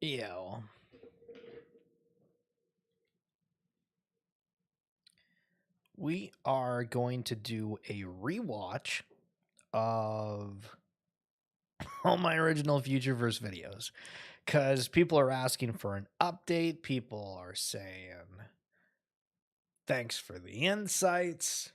Yo. We are going to do a rewatch of all my original Futureverse videos because people are asking for an update. People are saying, thanks for the insights.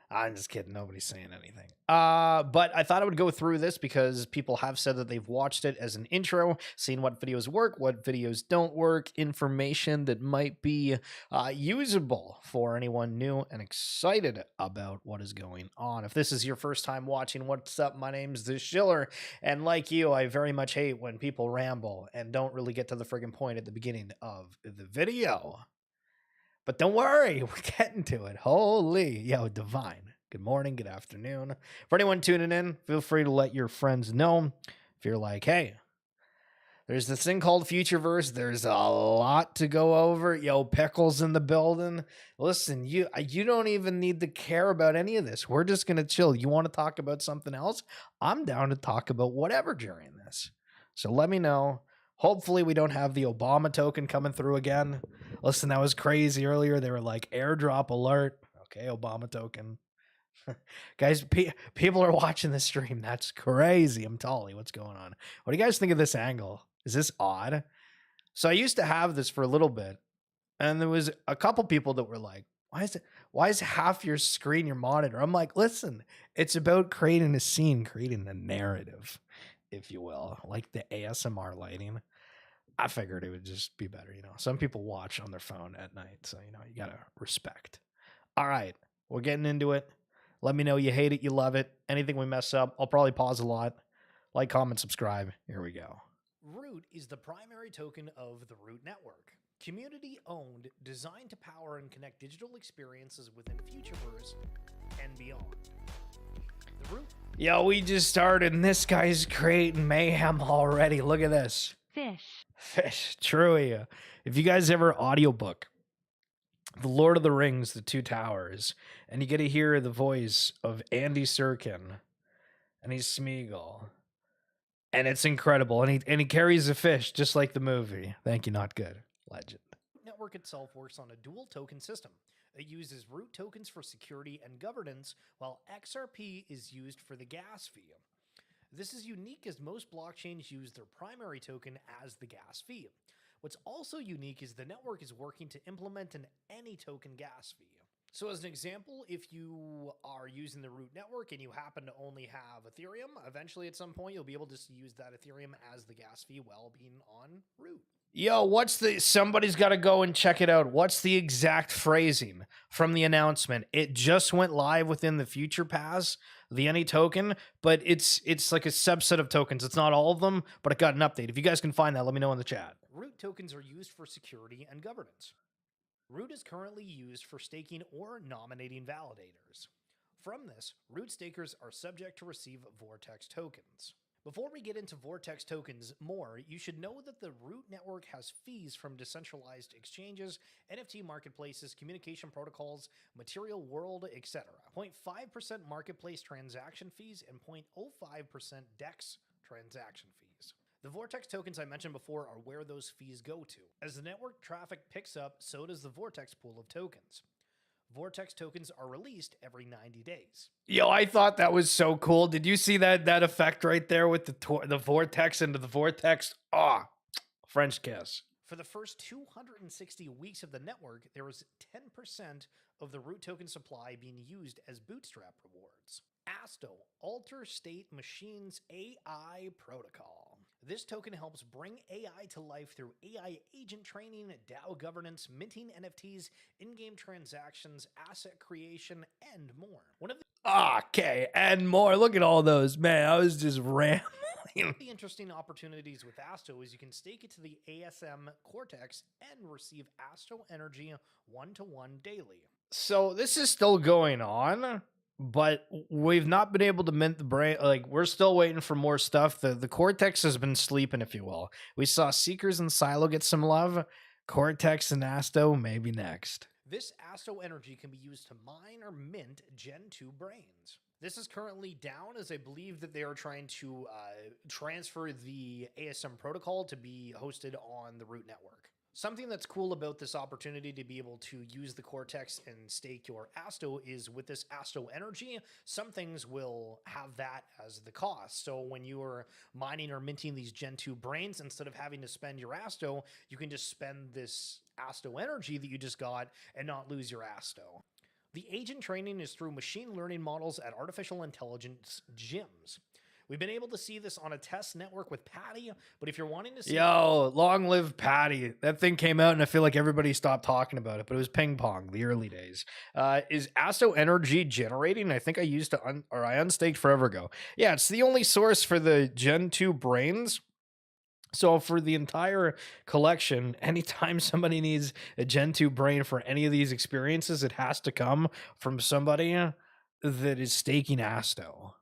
I'm just kidding. Nobody's saying anything. But I thought I would go through this because people have said that they've watched it as an intro, seen what videos work, what videos don't work, information that might be usable for anyone new and excited about what is going on. If this is your first time watching, what's up? My name's the Schiller, and like you, I very much hate when people ramble and don't really get to the friggin' point at the beginning of the video. But don't worry, we're getting to it. Holy, yo, divine. Good morning, good afternoon. For anyone tuning in, feel free to let your friends know if you're like, hey, there's this thing called Futureverse. There's a lot to go over. Yo, Pickle's in the building. Listen, you don't even need to care about any of this. We're just gonna chill. You want to talk about something else? I'm down to talk about whatever during this. So let me know. Hopefully we don't have the Obama token coming through again. Listen, that was crazy earlier. They were like, airdrop alert. Okay, Obama token. Guys, people are watching the stream. That's crazy. I'm Tolly. What's going on? What do you guys think of this angle? Is this odd? So I used to have this for a little bit, and there was a couple people that were like, why is half your screen your monitor? I'm like, listen, it's about creating a scene, creating a narrative, if you will, like the ASMR lighting. I figured it would just be better, Some people watch on their phone at night, so you gotta respect. All right, we're getting into it. Let me know you hate it, you love it. Anything we mess up, I'll probably pause a lot. Like, comment, subscribe. Here we go. Root is the primary token of the Root network. Community owned, designed to power and connect digital experiences within Futureverse and beyond. The Root. Yo, we just started and this guy's creating mayhem already. Look at this. Fish, truly. If you guys ever audiobook The Lord of the Rings, The Two Towers, and you get to hear the voice of Andy Serkin, and he's Smeagol, and it's incredible, and he carries a fish just like the movie. Thank you, not good. Legend. The network itself works on a dual token system. It uses root tokens for security and governance, while XRP is used for the gas fee. This is unique as most blockchains use their primary token as the gas fee. What's also unique is the network is working to implement an any token gas fee. So as an example, if you are using the Root network and you happen to only have Ethereum, eventually at some point you'll be able to use that Ethereum as the gas fee while being on Root. Yo, somebody's got to go and check it out. What's the exact phrasing from the announcement? It just went live within the Future Pass, the any token, but it's like a subset of tokens. It's not all of them, but it got an update. If you guys can find that, let me know in the chat. Root tokens are used for security and governance. Root is currently used for staking or nominating validators. From this, Root stakers are subject to receive Vortex tokens. Before we get into Vortex tokens more, you should know that the Root network has fees from decentralized exchanges, NFT marketplaces, communication protocols, material world, etc. 0.5% marketplace transaction fees and 0.05% DEX transaction fees. The Vortex tokens I mentioned before are where those fees go to. As the network traffic picks up, so does the Vortex pool of tokens. Vortex tokens are released every 90 days. Yo, I thought that was so cool. Did you see that effect right there with the Vortex into the Vortex? French kiss. For the first 260 weeks of the network, there was 10% of the Root token supply being used as bootstrap rewards. ASTO, Alter State Machines AI Protocol. This token helps bring AI to life through AI agent training, DAO governance, minting NFTs, in-game transactions, asset creation, and more. Okay, and more. Look at all those. Man, I was just rambling. One of the interesting opportunities with ASTO is you can stake it to the ASM Cortex and receive ASTO energy 1-to-1 daily. So this is still going on, but we've not been able to mint the brain. Like, we're still waiting for more stuff. The Cortex has been sleeping, if you will. We saw Seekers and Silo get some love. Cortex and Asto maybe next. This Asto energy can be used to mine or mint Gen 2 brains. This is currently down, as I believe that they are trying to transfer the ASM protocol to be hosted on the root network. Something that's cool about this opportunity to be able to use the Cortex and stake your ASTO is with this ASTO energy, some things will have that as the cost. So when you are mining or minting these Gen 2 brains, instead of having to spend your ASTO, you can just spend this ASTO energy that you just got and not lose your ASTO. The agent training is through machine learning models at artificial intelligence gyms. We've been able to see this on a test network with Patty, but if you're wanting to see... Yo, long live Patty. That thing came out and I feel like everybody stopped talking about it, but it was ping pong, the early days. Is ASTO energy generating? I think I used to, I unstaked forever ago. Yeah, it's the only source for the Gen 2 brains. So for the entire collection, anytime somebody needs a Gen 2 brain for any of these experiences, it has to come from somebody that is staking ASTO.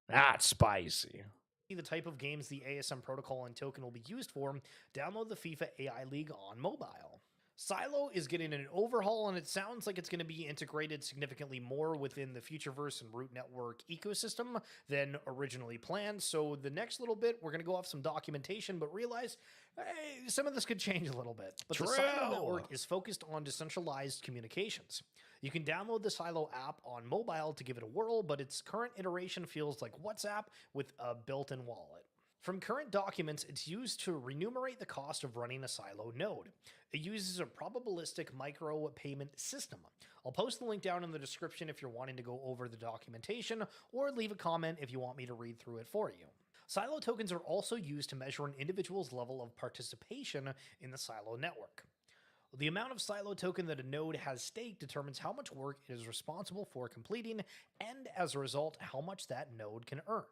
That's spicy. The type of games the ASM protocol and token will be used for, download the FIFA AI League on mobile. Silo is getting an overhaul, and it sounds like it's going to be integrated significantly more within the Futureverse and Root Network ecosystem than originally planned. So the next little bit, we're going to go off some documentation, but realize, hey, some of this could change a little bit. But the Silo network is focused on decentralized communications. You can download the Silo app on mobile to give it a whirl, but its current iteration feels like WhatsApp with a built-in wallet. From current documents, it's used to remunerate the cost of running a Silo node. It uses a probabilistic micro payment system. I'll post the link down in the description if you're wanting to go over the documentation, or leave a comment if you want me to read through it for you. Silo tokens are also used to measure an individual's level of participation in the Silo network. The amount of Silo token that a node has staked determines how much work it is responsible for completing, and as a result, how much that node can earn.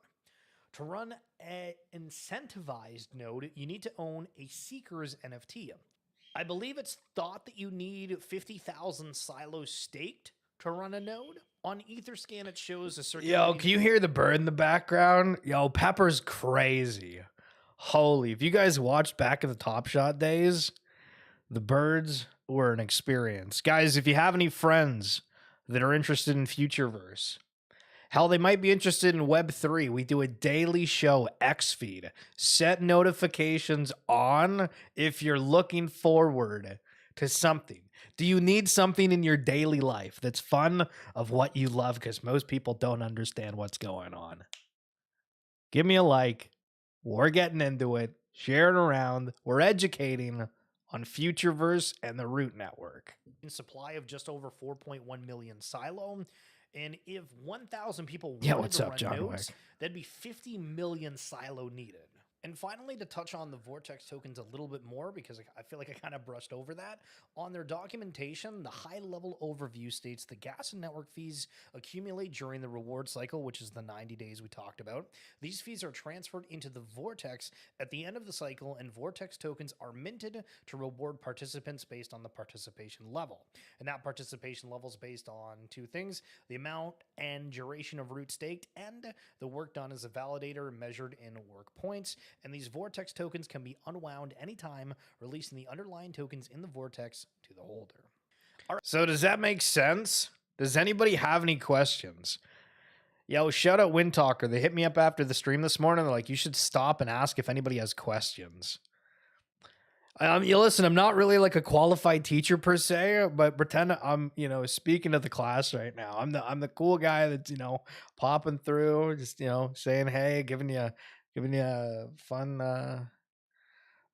To run an incentivized node, you need to own a Seeker's NFT. I believe it's thought that you need 50,000 Silos staked to run a node. On Etherscan, it shows a circulating... Yo, can you hear the bird in the background? Yo, Pepper's crazy. Holy, if you guys watched back in the Top Shot days, the birds were an experience. Guys, if you have any friends that are interested in Futureverse, hell, they might be interested in Web3. We do a daily show, X-Feed. Set notifications on if you're looking forward to something. Do you need something in your daily life that's fun of what you love? Because most people don't understand what's going on. Give me a like. We're getting into it. Share it around. We're educating on Futureverse and the Root Network. In supply of just over 4.1 million Silo. And if 1,000 people wanted to run nodes, that'd be 50 million Silo needed. And finally, to touch on the Vortex tokens a little bit more, because I feel like I kind of brushed over that, on their documentation, the high-level overview states the gas and network fees accumulate during the reward cycle, which is the 90 days we talked about. These fees are transferred into the Vortex at the end of the cycle, and Vortex tokens are minted to reward participants based on the participation level. And that participation level is based on two things: the amount and duration of root staked, and the work done as a validator measured in work points. And these Vortex tokens can be unwound anytime, releasing the underlying tokens in the Vortex to the holder. All right. So does that make sense? Does anybody have any questions? Yo, shout out Wind Talker. They hit me up after the stream this morning. They're like, you should stop and ask if anybody has questions. You listen, I'm not really like a qualified teacher per se, but pretend I'm, speaking to the class right now. I'm the cool guy that's, popping through, just, saying, hey, giving you a fun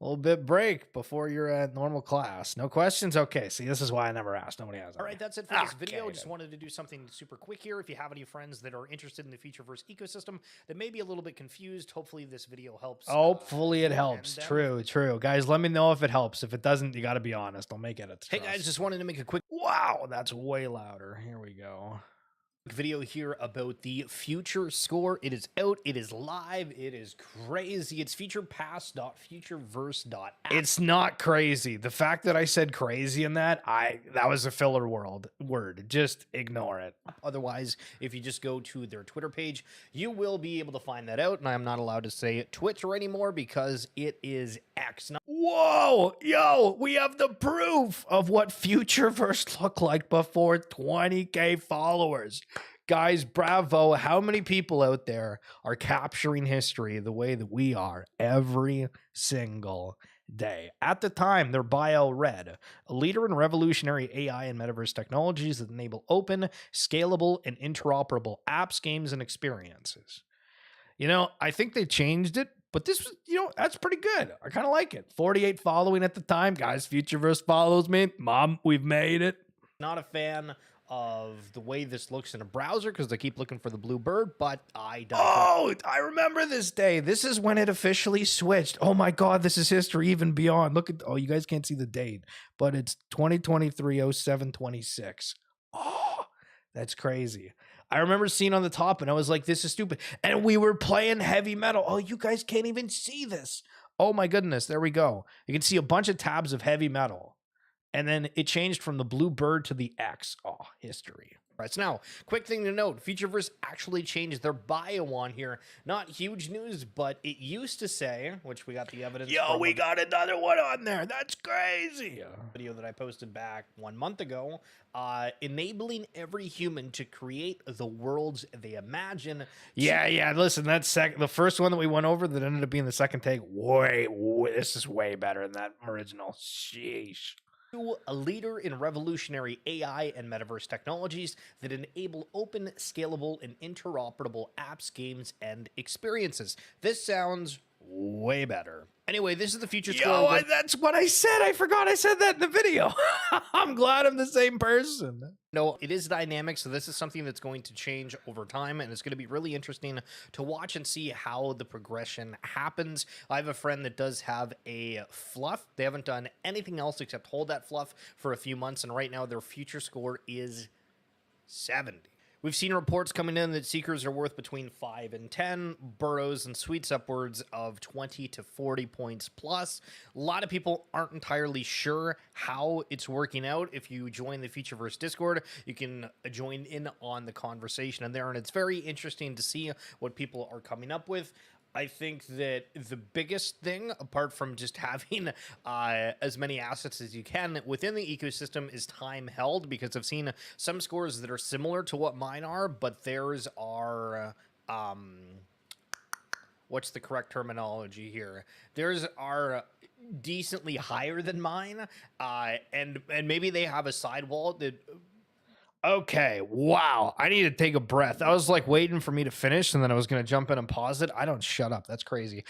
little bit break before your normal class. No questions? Okay, see, this is why I never asked. Nobody has. All right, that's it for this video. Just wanted to do something super quick here. If you have any friends that are interested in the Futureverse ecosystem that may be a little bit confused, hopefully this video helps. Hopefully it helps. True. Guys, let me know if it helps. If it doesn't, you got to be honest. I'll make edits. Hey guys, just wanted to make a quick... Wow, that's way louder. Here we go. Video here about the future score. It is out, it is live, it is crazy. It's futurepass.futureverse.app. It's not crazy. The fact that I said crazy in that was a filler word. Just ignore it. Otherwise, if you just go to their Twitter page, you will be able to find that out. And I'm not allowed to say Twitter anymore because it is X. Whoa, yo, we have the proof of what Futureverse looked like before 20K followers. Guys, bravo. How many people out there are capturing history the way that we are every single day? At the time, their bio read, a leader in revolutionary AI and metaverse technologies that enable open, scalable, and interoperable apps, games, and experiences. I think they changed it, but this was, that's pretty good. I kind of like it. 48 following at the time. Guys, Futureverse follows me. Mom, we've made it. Not a fan of the way this looks in a browser because they keep looking for the blue bird, but I digress. Oh, I remember this day. This is when it officially switched. Oh my God, this is history even beyond. Look at, you guys can't see the date, but it's 2023-07-26. Oh, that's crazy. I remember seeing on the top and I was like, this is stupid. And we were playing heavy metal. Oh, you guys can't even see this. Oh my goodness, there we go. You can see a bunch of tabs of heavy metal. And then it changed from the blue bird to the X. Oh, history. Right, so now, quick thing to note, Futureverse actually changed their bio on here. Not huge news, but it used to say, which we got the evidence. Yo, we got another one on there. That's crazy. Video that I posted back 1 month ago, enabling every human to create the worlds they imagine. Yeah, listen, that's the first one that we went over that ended up being the second take. This is way better than that original. Sheesh. A leader in revolutionary AI and metaverse technologies that enable open, scalable, and interoperable apps, games, and experiences. This sounds way better. Anyway, this is the future score. That's what I said. I forgot I said that in the video. I'm glad I'm the same person. No, it is dynamic, so this is something that's going to change over time, and it's going to be really interesting to watch and see how the progression happens. I have a friend that does have a fluff. They haven't done anything else except hold that fluff for a few months, and right now their future score is 70. We've seen reports coming in that Seekers are worth between 5 and 10, Burrows and Sweets upwards of 20 to 40 points plus. A lot of people aren't entirely sure how it's working out. If you join the Futureverse Discord, you can join in on the conversation in there, and it's very interesting to see what people are coming up with. I think that the biggest thing, apart from just having as many assets as you can within the ecosystem, is time held, because I've seen some scores that are similar to what mine are, but theirs are, what's the correct terminology here? Theirs are decently higher than mine, and maybe they have a sidewall that... Okay, wow. I need to take a breath. I was like waiting for me to finish, and then I was going to jump in and pause it. I don't shut up. That's crazy.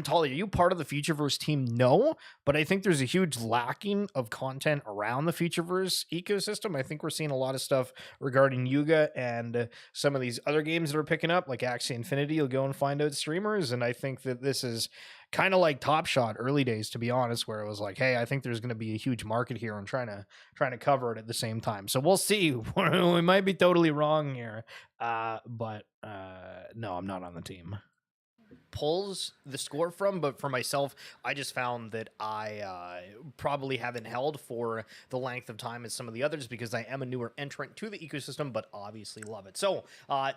Tolly, are you part of the Futureverse team? No, but I think there's a huge lacking of content around the Futureverse ecosystem. I think we're seeing a lot of stuff regarding Yuga and some of these other games that are picking up, like Axie Infinity. You'll go and find out streamers, and I think that this is kind of like Top Shot early days, to be honest, where it was like, hey, I think there's going to be a huge market here and trying to cover it at the same time. So we'll see. We might be totally wrong here, but no, I'm not on the team. Pulls the score from, but for myself, I just found that I probably haven't held for the length of time as some of the others, because I am a newer entrant to the ecosystem, but obviously love it. So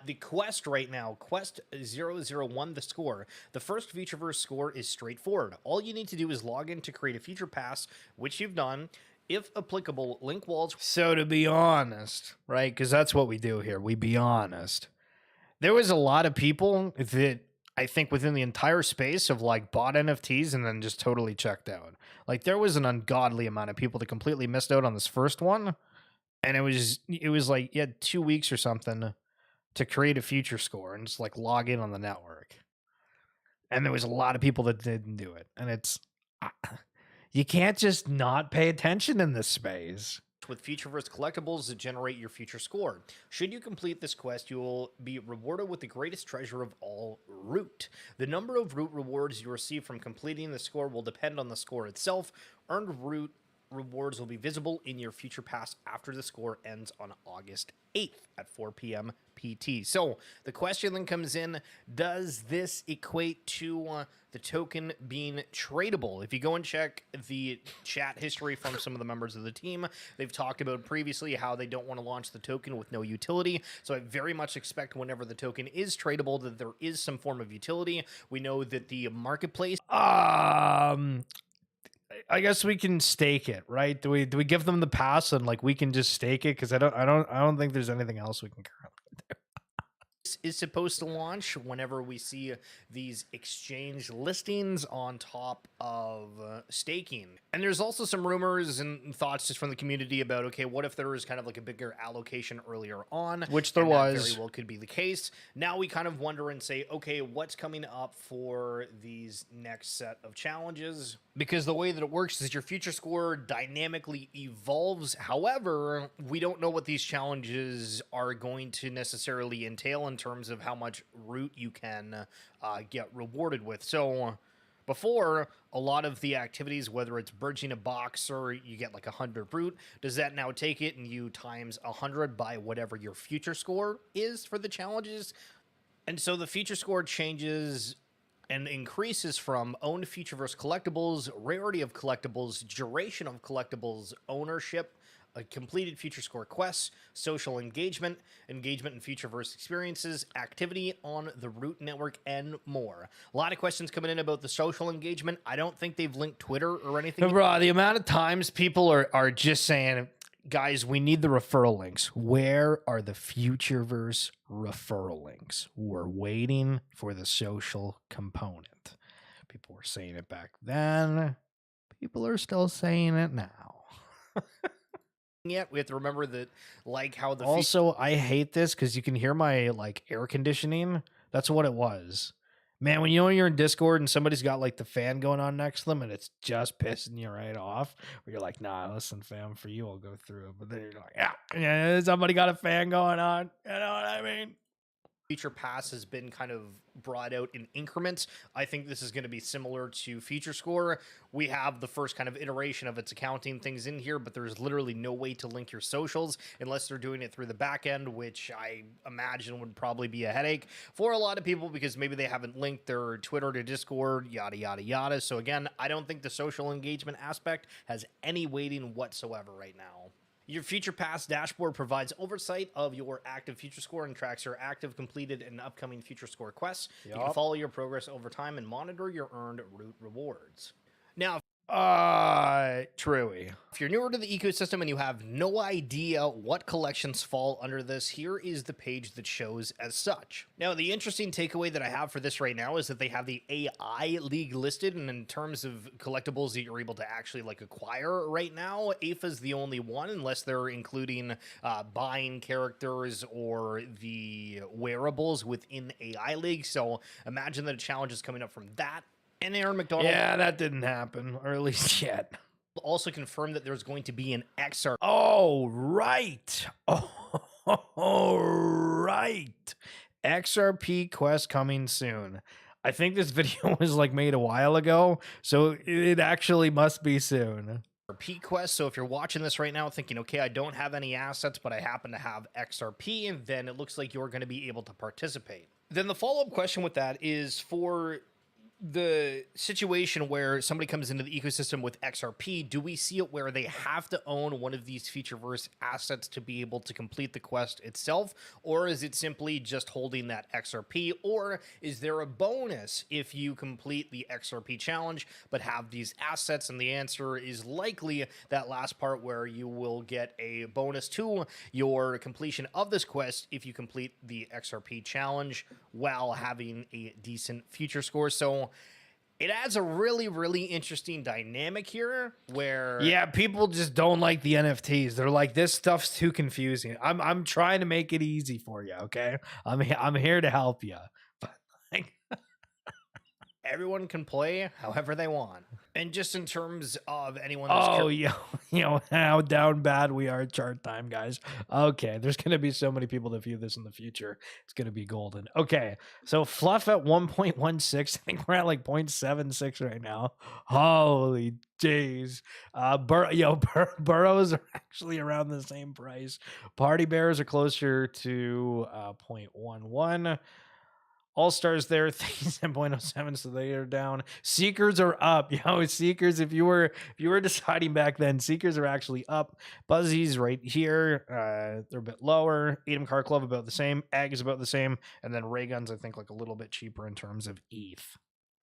the quest right now, quest 001, the score. The first Futureverse score is straightforward. All you need to do is log in to create a future pass, which you've done. If applicable, link walls. So to be honest, right, because that's what we do here, we be honest. There was a lot of people that I think within the entire space of like bought NFTs and then just totally checked out. Like there was an ungodly amount of people that completely missed out on this first one. And it was like, you had 2 weeks or something to create a future score and just like log in on the network. And there was a lot of people that didn't do it. And it's, you can't just not pay attention in this space. With Futureverse collectibles that generate your future score. Should you complete this quest, you will be rewarded with the greatest treasure of all, Root. The number of Root rewards you receive from completing the score will depend on the score itself. Earned Root rewards will be visible in your future pass after the score ends on August 8th at 4 p.m. PT. So the question then comes in, does this equate to the token being tradable? If you go and check the chat history from some of the members of the team, they've talked about previously how they don't want to launch the token with no utility. So I very much expect whenever the token is tradable that there is some form of utility. We know that the marketplace... I guess we can stake it, right? Do we give them the pass and like we can just stake it? Because I don't think there's anything else we can currently do. is supposed to launch whenever we see these exchange listings on top of staking. And there's also some rumors and thoughts just from the community about, okay, what if there was kind of like a bigger allocation earlier on? Which there and was. That very well could be the case. Now we kind of wonder and say, okay, what's coming up for these next set of challenges? Because the way that it works is your future score dynamically evolves. However, we don't know what these challenges are going to necessarily entail in terms of how much root you can get rewarded with. So before, a lot of the activities, whether it's bridging a box or you get like 100 root, does that now take it and you times 100 by whatever your future score is for the challenges? And so the future score changes and increases from owned Futureverse collectibles, rarity of collectibles, duration of collectibles, ownership, completed future score quests, social engagement, engagement in Futureverse experiences, activity on the Root network, and more. A lot of questions coming in about the social engagement. I don't think they've linked Twitter or anything. Bro, the amount of times people are just saying, guys, we need the referral links. Where are the Futureverse referral links? We're waiting for the social component. People were saying it back then. People are still saying it now. Yet we have to remember that, like how the also I hate this because you can hear my like air conditioning. That's what it was. Man, when you know you're in Discord and somebody's got like the fan going on next to them and it's just pissing you right off, where you're like, nah, listen, fam, for you, I'll go through it. But then you're like, yeah, somebody got a fan going on. You know what I mean? Future Pass has been kind of brought out in increments. I think this is going to be similar to Future Score. We have the first kind of iteration of its accounting things in here, but there's literally no way to link your socials unless they're doing it through the back end, which I imagine would probably be a headache for a lot of people because maybe they haven't linked their Twitter to Discord, yada, yada, yada. So again, I don't think the social engagement aspect has any weighting whatsoever right now. Your Future Pass dashboard provides oversight of your active future score and tracks your active, completed, and upcoming future score quests. Yep. You can follow your progress over time and monitor your earned root rewards. Now, Truey, if you're newer to the ecosystem and you have no idea what collections fall under this, here is the page that shows as such. Now, the interesting takeaway that I have for this right now is that they have the AI League listed, and in terms of collectibles that you're able to actually like acquire right now, AFA's the only one, unless they're including buying characters or the wearables within AI League. So imagine that a challenge is coming up from that. And Aaron McDonald. Yeah, that didn't happen, or at least yet. Also confirmed that there's going to be an XR. Oh, right. Oh, right. XRP quest coming soon. I think this video was like made a while ago, so it actually must be soon. XRP quest. So if you're watching this right now thinking, okay, I don't have any assets, but I happen to have XRP, and then it looks like you're going to be able to participate. Then the follow-up question with that is for the situation where somebody comes into the ecosystem with XRP, do we see it where they have to own one of these Futureverse assets to be able to complete the quest itself? Or is it simply just holding that XRP? Or is there a bonus if you complete the XRP challenge but have these assets? And the answer is likely that last part where you will get a bonus to your completion of this quest if you complete the XRP challenge while having a decent future score. So it adds a really, really interesting dynamic here where... Yeah, people just don't like the NFTs. They're like, this stuff's too confusing. I'm trying to make it easy for you, okay? I'm here to help you. But like... Everyone can play however they want. And just in terms of anyone that's... you know how down bad we are at chart time, guys. Okay, there's going to be so many people that view this in the future. It's going to be golden. Okay, so Fluff at 1.16. I think we're at like 0.76 right now. Holy jeez. Burrows are actually around the same price. Party Bears are closer to 0.11. All-Stars there, things at 0.07, so they are down. Seekers are up. Seekers, if you were deciding back then, Seekers are actually up. Buzzies right here, they're a bit lower. Atom Car Club about the same. Ag is about the same. And then Ray Guns, I think, like a little bit cheaper in terms of ETH.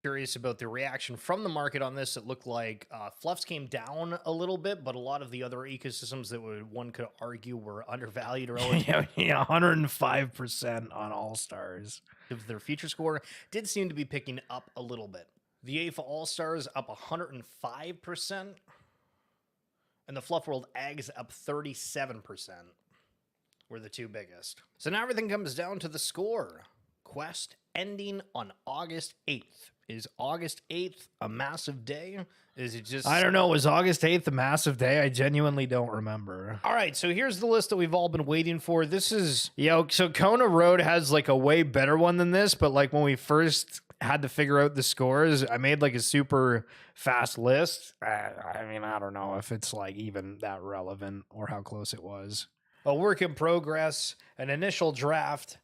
Curious about the reaction from the market on this. It looked like fluffs came down a little bit, but a lot of the other ecosystems that one could argue were undervalued relative Yeah, 105% on All Stars. of their future score did seem to be picking up a little bit. The AFA All Stars up 105%, and the Fluff World Ags up 37%. Were the two biggest. So now everything comes down to the score. Quest ending on August 8th. Is August 8th a massive day? Is it just... I don't know. Was August 8th a massive day? I genuinely don't remember. All right, so here's the list that we've all been waiting for. This is... So Kona Road has like a way better one than this, but like when we first had to figure out the scores, I made like a super fast list. I mean, I don't know if it's like even that relevant or how close it was. A work in progress, an initial draft...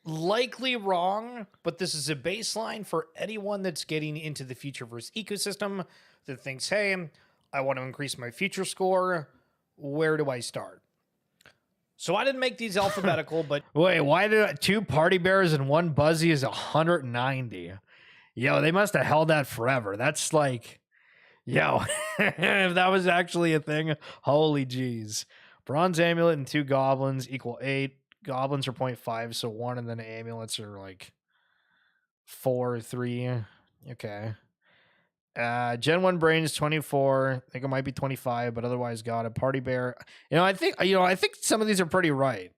Likely wrong, but this is a baseline for anyone that's getting into the Futureverse ecosystem that thinks, hey, I want to increase my future score. Where do I start? So I didn't make these alphabetical, but... Wait, why did 2 Party Bears and 1 Buzzy is 190? Yo, they must have held that forever. That's like... Yo, if that was actually a thing, holy jeez. Bronze Amulet and 2 Goblins equal 8. Goblins are 0.5, so 1, and then amulets are like 4, 3. Okay. Gen 1 Brains 24. I think it might be 25, but otherwise got a Party Bear. I think some of these are pretty right.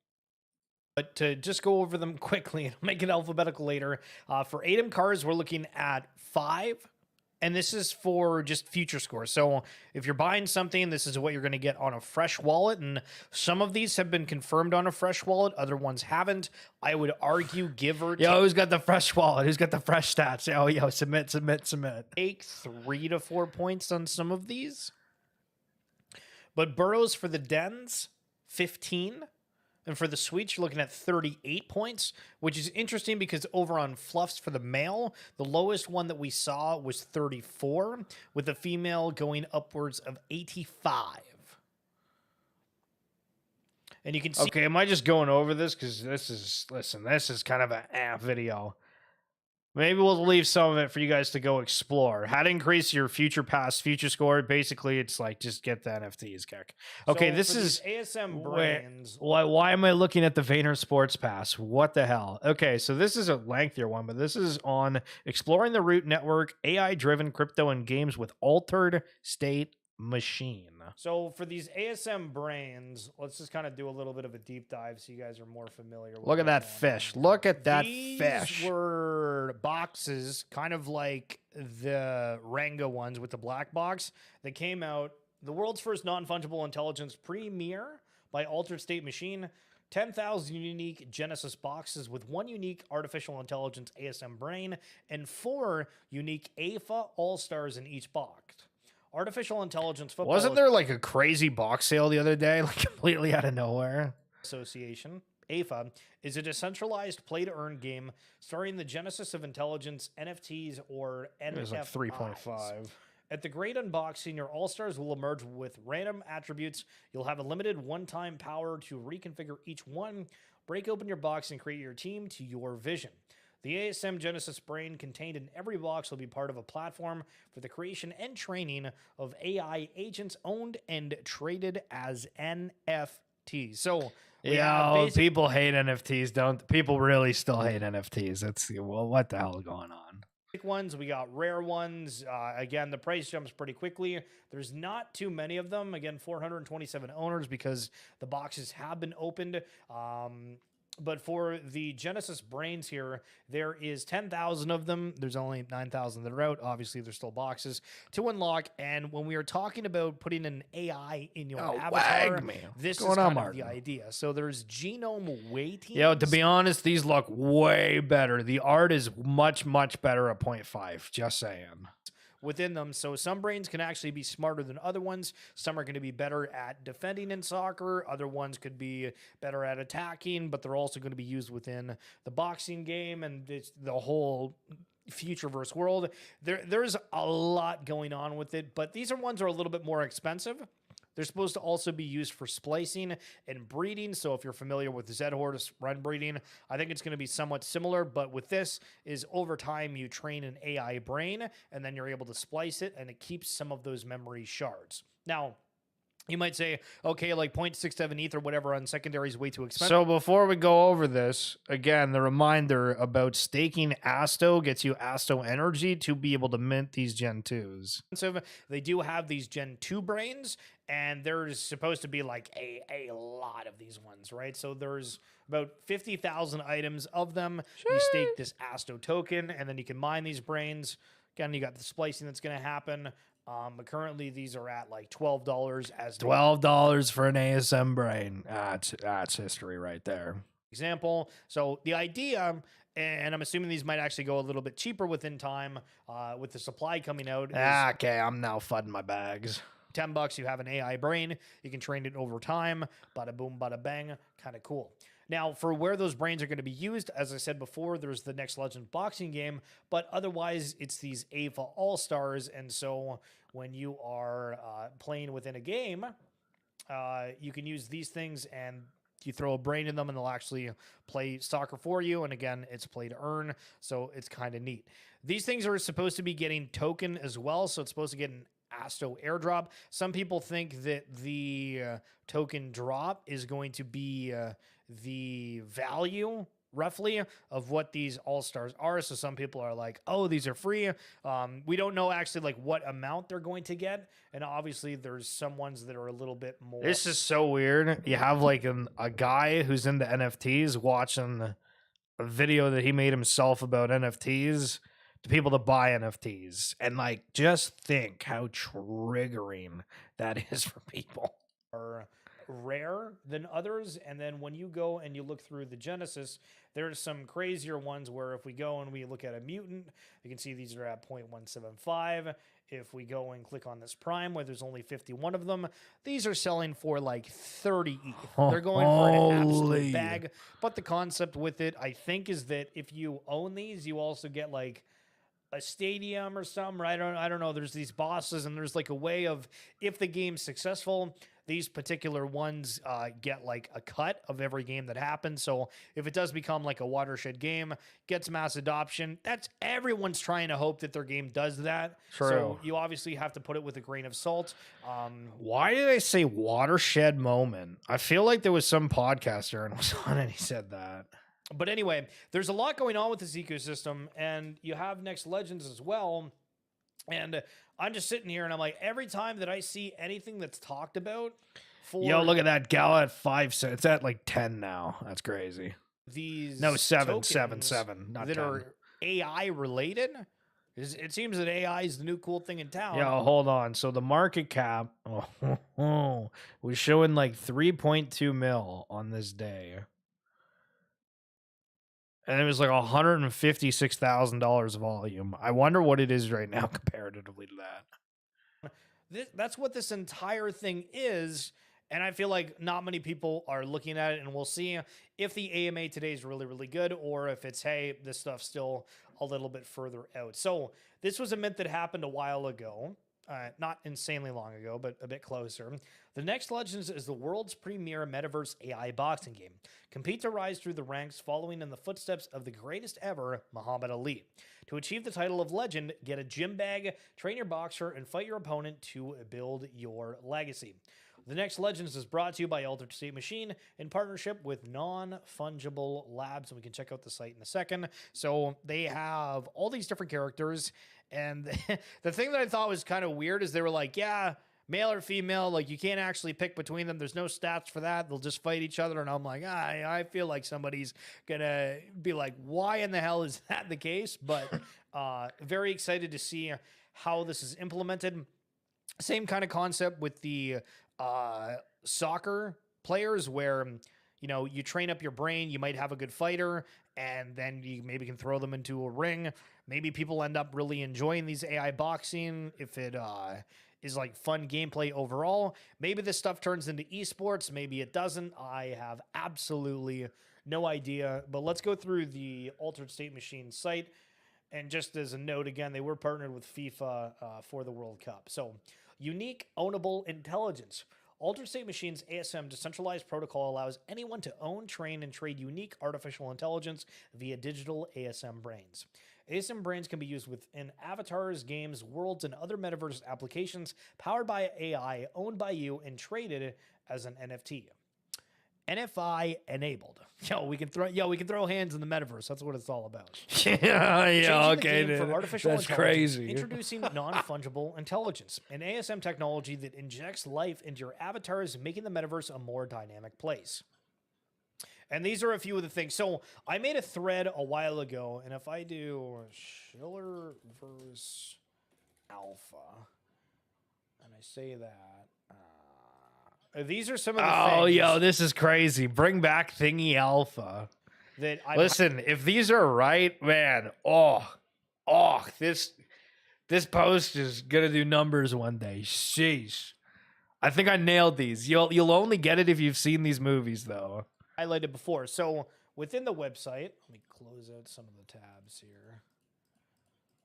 But to just go over them quickly and make it alphabetical later, for ATEM cars, we're looking at 5. And this is for just future scores. So if you're buying something, this is what you're going to get on a fresh wallet. And some of these have been confirmed on a fresh wallet. Other ones haven't. I would argue give or take. Yo, who's got the fresh wallet? Who's got the fresh stats? Yo, submit. Take 3 to 4 points on some of these. But burrows for the dens, 15. And for the suites, you're looking at 38 points, which is interesting because over on fluffs for the male, the lowest one that we saw was 34, with the female going upwards of 85. And you can see... Okay, am I just going over this? Because this is kind of an video. Maybe we'll leave some of it for you guys to go explore. How to increase your future score. Basically, it's like just get the NFTs, Keck. Okay, so this is ASM Brains. Why am I looking at the Vayner Sports Pass? What the hell? Okay, so this is a lengthier one, but this is on exploring the root network, AI-driven crypto and games with altered state machine. So for these ASM Brains, let's just kind of do a little bit of a deep dive so you guys are more familiar with Look at that fish. Look at that fish. These were boxes, kind of like the Rango ones with the black box, that came out, the world's first non-fungible intelligence premiere by Altered State Machine. 10,000 unique Genesis boxes with 1 unique artificial intelligence ASM brain and 4 unique AFA All-Stars in each box. Artificial intelligence football. Wasn't there like a crazy box sale the other day, like completely out of nowhere? Association, AFA, is a decentralized play-to-earn game starring the genesis of intelligence, NFTs, or NFTs. It was like 3.5. At the great unboxing, your all-stars will emerge with random attributes. You'll have a limited one-time power to reconfigure each one, break open your box, and create your team to your vision. The ASM Genesis brain contained in every box will be part of a platform for the creation and training of AI agents owned and traded as NFTs. So, yeah, people hate NFTs, don't people? Really still hate NFTs? That's what the hell is going on? Ones, we got rare ones. Again, the price jumps pretty quickly. There's not too many of them. Again, 427 owners because the boxes have been opened. But for the Genesis brains here, there is 10,000 of them. There's only 9,000 that are out. Obviously, there's still boxes to unlock. And when we are talking about putting an AI in your avatar, this is kind of the idea. So there's genome weighting. Yo, to be honest, these look way better. The art is much, much better at 0.5. Just saying. Within them. So some brains can actually be smarter than other ones. Some are going to be better at defending in soccer. Other ones could be better at attacking, but they're also going to be used within the boxing game and the whole Futureverse world. There's a lot going on with it, but these are ones that are a little bit more expensive. They're supposed to also be used for splicing and breeding. So if you're familiar with Z-horse run breeding, I think it's going to be somewhat similar. But with this is over time, you train an AI brain and then you're able to splice it and it keeps some of those memory shards. Now, you might say, okay, like 0.67 ETH or whatever on secondary is way too expensive. So before we go over this, again, the reminder about staking Asto gets you Asto energy to be able to mint these Gen 2s. They do have these Gen 2 brains, and there's supposed to be like a lot of these ones, right? So there's about 50,000 items of them. You stake this Asto token, and then you can mine these brains. Again, you got the splicing that's going to happen. But currently these are at like $12 as $12 for an ASM brain. That's history right there. Example. So the idea, and I'm assuming these might actually go a little bit cheaper within time, with the supply coming out. Okay, I'm now fudding my bags. $10, you have an AI brain. You can train it over time. Bada boom, bada bang. Kind of cool. Now, for where those brains are going to be used, as I said before, there's the Next Legend boxing game, but otherwise it's these AFA All-Stars, and so when you are playing within a game, you can use these things and you throw a brain in them and they'll actually play soccer for you, and again, it's play to earn, so it's kind of neat. These things are supposed to be getting token as well, so it's supposed to get an Asto airdrop. Some people think that the token drop is going to be the value roughly of what these all-stars are. So some people are like, oh, these are free. We don't know actually like what amount they're going to get. And obviously there's some ones that are a little bit more. This is so weird. You have like a guy who's into NFTs watching a video that he made himself about NFTs to people to buy NFTs. And like, just think how triggering that is for people. Are rare than others, and then when you go and you look through the Genesis, there's some crazier ones where if we go and we look at a mutant, you can see these are at 0.175. If we go and click on this prime where there's only 51 of them, these are selling for like 30 ETH. They're going for an absolute bag. But the concept with it, I think, is that if you own these, you also get like a stadium or something, right? I don't know. There's these bosses, and there's like a way of, if the game's successful, these particular ones get like a cut of every game that happens. So if it does become like a watershed game, gets mass adoption, that's everyone's trying to hope that their game does that. True. So you obviously have to put it with a grain of salt. Why did I say watershed moment? I feel like there was some podcaster and was on and he said that. But anyway, there's a lot going on with this ecosystem, and you have Next Legends as well. And I'm just sitting here and I'm like, every time that I see anything that's talked about for... Yo, look at that gal at 5 cents. It's at like 10 now. That's crazy. These no, 7, tokens 7, 7, not that 10. are AI related. It seems that AI is the new cool thing in town. Yo, hold on. So the market cap was showing like 3.2 mil on this day. And it was like $156,000 volume. I wonder what it is right now comparatively to that. That's what this entire thing is. And I feel like not many people are looking at it, and we'll see if the AMA today is really, really good, or if it's, hey, this stuff's still a little bit further out. So this was a mint that happened a while ago. Not insanely long ago, but a bit closer. The Next Legends is the world's premier metaverse AI boxing game. Compete to rise through the ranks, following in the footsteps of the greatest ever, Muhammad Ali. To achieve the title of legend, get a gym bag, train your boxer, and fight your opponent to build your legacy. The Next Legends is brought to you by Altered State Machine in partnership with Non-Fungible Labs, and we can check out the site in a second. So they have all these different characters, and the thing that I thought was kind of weird is they were like, yeah, male or female, like you can't actually pick between them. There's no stats for that. They'll just fight each other, and I'm like, I feel like somebody's gonna be like, why in the hell is that the case? But very excited to see how this is implemented. Same kind of concept with the soccer players where, you know, you train up your brain, you might have a good fighter, and then you maybe can throw them into a ring. Maybe people end up really enjoying these AI boxing if it is like fun gameplay overall. Maybe this stuff turns into esports, maybe it doesn't. I have absolutely no idea, but let's go through the Altered State Machine site. And just as a note, again, they were partnered with FIFA for the World Cup. So, unique, ownable intelligence. Altered State Machines ASM decentralized protocol allows anyone to own, train, and trade unique artificial intelligence via digital ASM brains. ASM brains can be used within avatars, games, worlds, and other metaverse applications powered by AI owned by you and traded as an NFT. NFI enabled. We can throw hands in the metaverse. That's what it's all about. yeah, okay, the game for artificial that's intelligence, crazy. Introducing non-fungible intelligence, an ASM technology that injects life into your avatars, making the metaverse a more dynamic place. And these are a few of the things. So I made a thread a while ago, and if I do Schillerverse Alpha, and I say that, these are some of the things. Oh, yo, this is crazy. Bring back Thingy Alpha. That Listen, if these are right, man, this post is gonna do numbers one day. Sheesh. I think I nailed these. You'll only get it if you've seen these movies, though. Highlighted before. So within the website, let me close out some of the tabs here.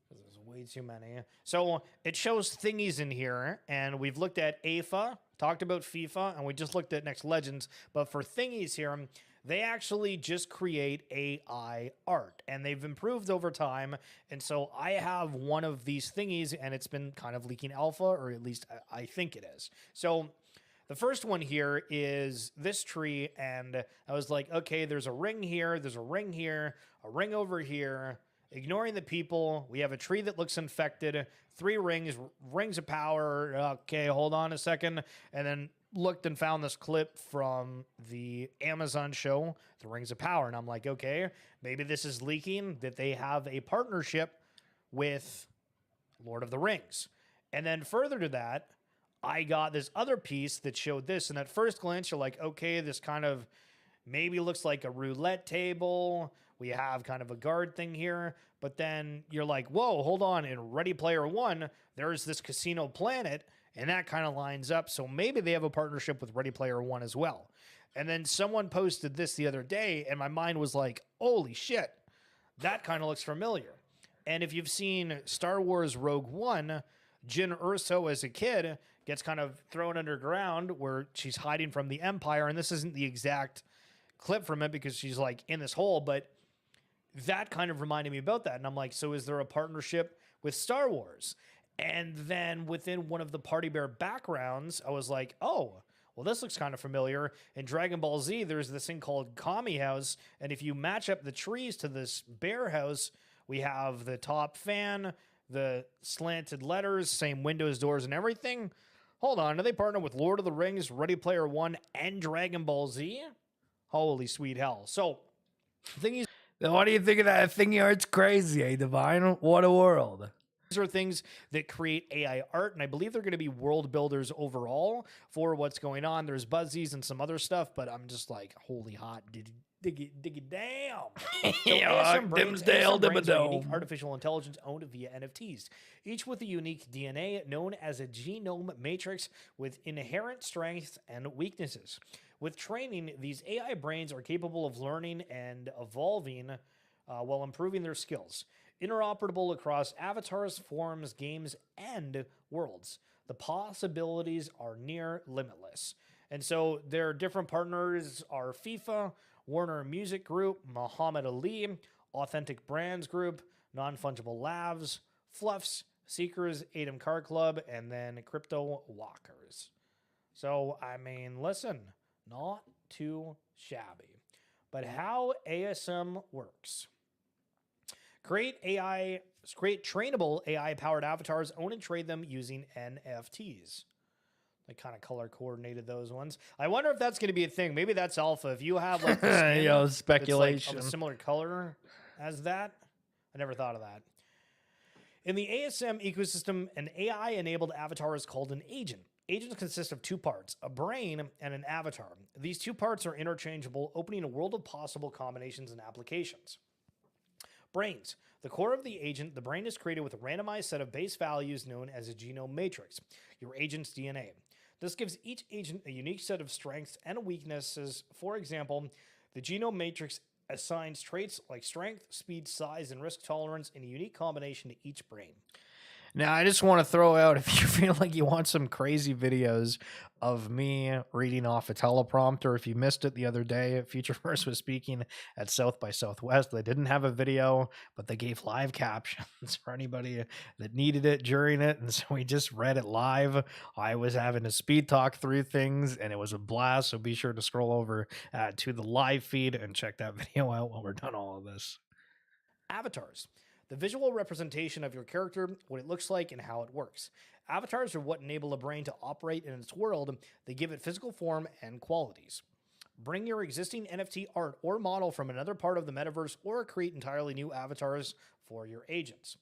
There's way too many. So it shows thingies in here, and we've looked at AFA, talked about FIFA, and we just looked at Next Legends. But for thingies here, they actually just create AI art, and they've improved over time. And so I have one of these thingies, and it's been kind of leaking alpha, or at least I think it is. So the first one here is this tree, and I was like, okay, there's a ring here, there's a ring here, a ring over here. Ignoring the people, we have a tree that looks infected, 3 rings of power. Okay, hold on a second. And then looked and found this clip from the Amazon show, The Rings of Power. And I'm like, okay, maybe this is leaking that they have a partnership with Lord of the Rings. And then further to that, I got this other piece that showed this. And at first glance, you're like, okay, this kind of maybe looks like a roulette table. We have kind of a guard thing here, but then you're like, whoa, hold on. In Ready Player One, there's this casino planet, and that kind of lines up. So maybe they have a partnership with Ready Player One as well. And then someone posted this the other day, and my mind was like, holy shit, that kind of looks familiar. And if you've seen Star Wars Rogue One, Jyn Erso as a kid gets kind of thrown underground where she's hiding from the Empire, and this isn't the exact clip from it because she's like in this hole, but that kind of reminded me about that. And I'm like, so is there a partnership with Star Wars? And then within one of the Party Bear backgrounds, I was like, oh, well, this looks kind of familiar. In Dragon Ball Z, there's this thing called Kami House. And if you match up the trees to this bear house, we have the top fan, the slanted letters, same windows, doors, and everything. Hold on, do they partner with Lord of the Rings, Ready Player One, and Dragon Ball Z? Holy sweet hell. So, the thing is, what do you think of that thingy art's crazy, eh, Divine? What a world. these are things that create AI art, and I believe they're going to be world builders overall for what's going on. There's Buzzies and some other stuff, but I'm just like, holy hot, dig it down. So ASM brains are unique artificial intelligence owned via NFTs, each with a unique DNA known as a genome matrix with inherent strengths and weaknesses. With training, these AI brains are capable of learning and evolving while improving their skills. Interoperable across avatars, forms, games, and worlds. The possibilities are near limitless. And so their different partners are FIFA, Warner Music Group, Muhammad Ali, Authentic Brands Group, Non-Fungible Labs, Fluffs, Seekers, Atom Car Club, and then Crypto Walkers. So, I mean, listen, not too shabby. But how ASM works. Create trainable AI-powered avatars, own and trade them using NFTs. I kind of color coordinated those ones. I wonder if that's going to be a thing. Maybe that's alpha. If you have like the skin speculation that's like of a similar color as that, I never thought of that. In the ASM ecosystem, an AI-enabled avatar is called an agent. Agents consist of 2 parts, a brain and an avatar. These 2 parts are interchangeable, opening a world of possible combinations and applications. Brains. The core of the agent, the brain is created with a randomized set of base values known as a genome matrix, your agent's DNA. This gives each agent a unique set of strengths and weaknesses. For example, the genome matrix assigns traits like strength, speed, size, and risk tolerance in a unique combination to each brain. Now, I just want to throw out, if you feel like you want some crazy videos of me reading off a teleprompter, if you missed it the other day, Futureverse was speaking at South by Southwest. They didn't have a video, but they gave live captions for anybody that needed it during it. And so we just read it live. I was having a speed talk through things, and it was a blast. So be sure to scroll over to the live feed and check that video out when we're done all of this. Avatars. The visual representation of your character, what it looks like, and how it works. Avatars are what enable a brain to operate in its world. They give it physical form and qualities. Bring your existing NFT art or model from another part of the metaverse or create entirely new avatars for your agents.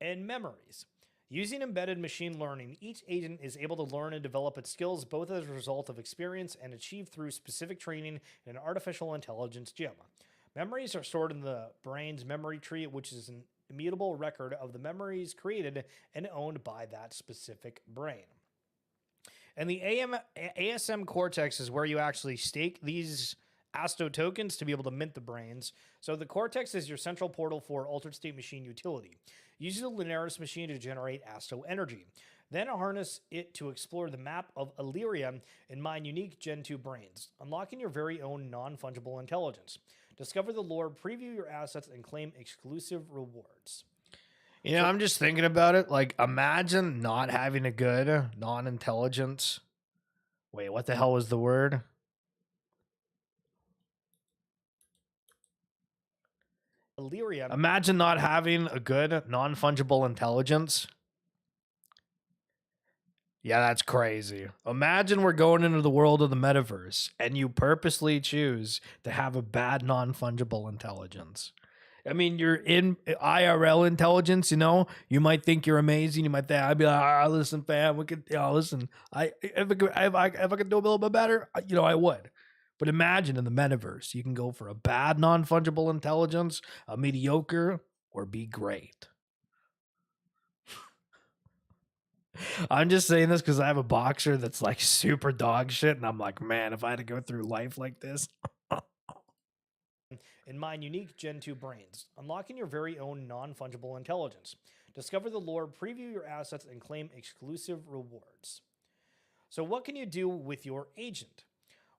And memories. Using embedded machine learning, each agent is able to learn and develop its skills both as a result of experience and achieved through specific training in an artificial intelligence gym. Memories are stored in the brain's memory tree, which is an immutable record of the memories created and owned by that specific brain. And the ASM cortex is where you actually stake these ASTO tokens to be able to mint the brains. So the cortex is your central portal for altered state machine utility. Use the Linares machine to generate ASTO energy. Then harness it to explore the map of Illyria and mine unique Gen 2 brains, unlocking your very own non-fungible intelligence. Discover the lore, preview your assets, and claim exclusive rewards. You know, I'm just thinking about it. Like, imagine not having a good non-intelligence. Wait, what the hell was the word? Illyria. Imagine not having a good non-fungible intelligence. Yeah, that's crazy. Imagine we're going into the world of the metaverse and you purposely choose to have a bad non-fungible intelligence. I mean, you're in IRL intelligence, you know, you might think you're amazing. You might think, I'd be like, listen, fam, we could, listen, if I could do a little bit better, you know, I would. But imagine in the metaverse, you can go for a bad non-fungible intelligence, a mediocre, or be great. I'm just saying this because I have a boxer that's like super dog shit, and I'm like, man, if I had to go through life like this. And mine unique Gen 2 brains, unlocking your very own non-fungible intelligence. Discover the lore, preview your assets, and claim exclusive rewards. So what can you do with your agent?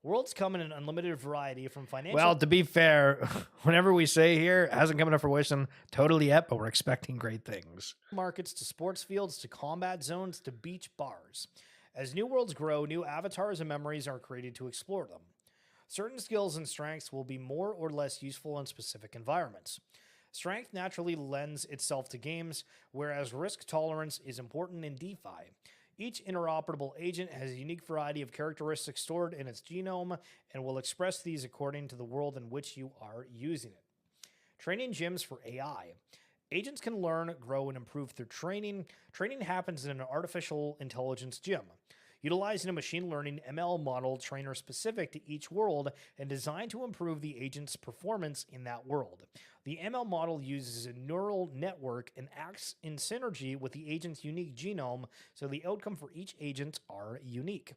Worlds come in an unlimited variety from financial... Well, to be fair, whenever we say here, it hasn't come to fruition totally yet, but we're expecting great things. Markets to sports fields to combat zones to beach bars. As new worlds grow, new avatars and memories are created to explore them. Certain skills and strengths will be more or less useful in specific environments. Strength naturally lends itself to games, whereas risk tolerance is important in DeFi. Each interoperable agent has a unique variety of characteristics stored in its genome and will express these according to the world in which you are using it. Training gyms for AI. Agents can learn, grow, and improve through training. Training happens in an artificial intelligence gym, utilizing a machine learning ML model trainer specific to each world and designed to improve the agent's performance in that world. The ML model uses a neural network and acts in synergy with the agent's unique genome, so the outcome for each agent are unique.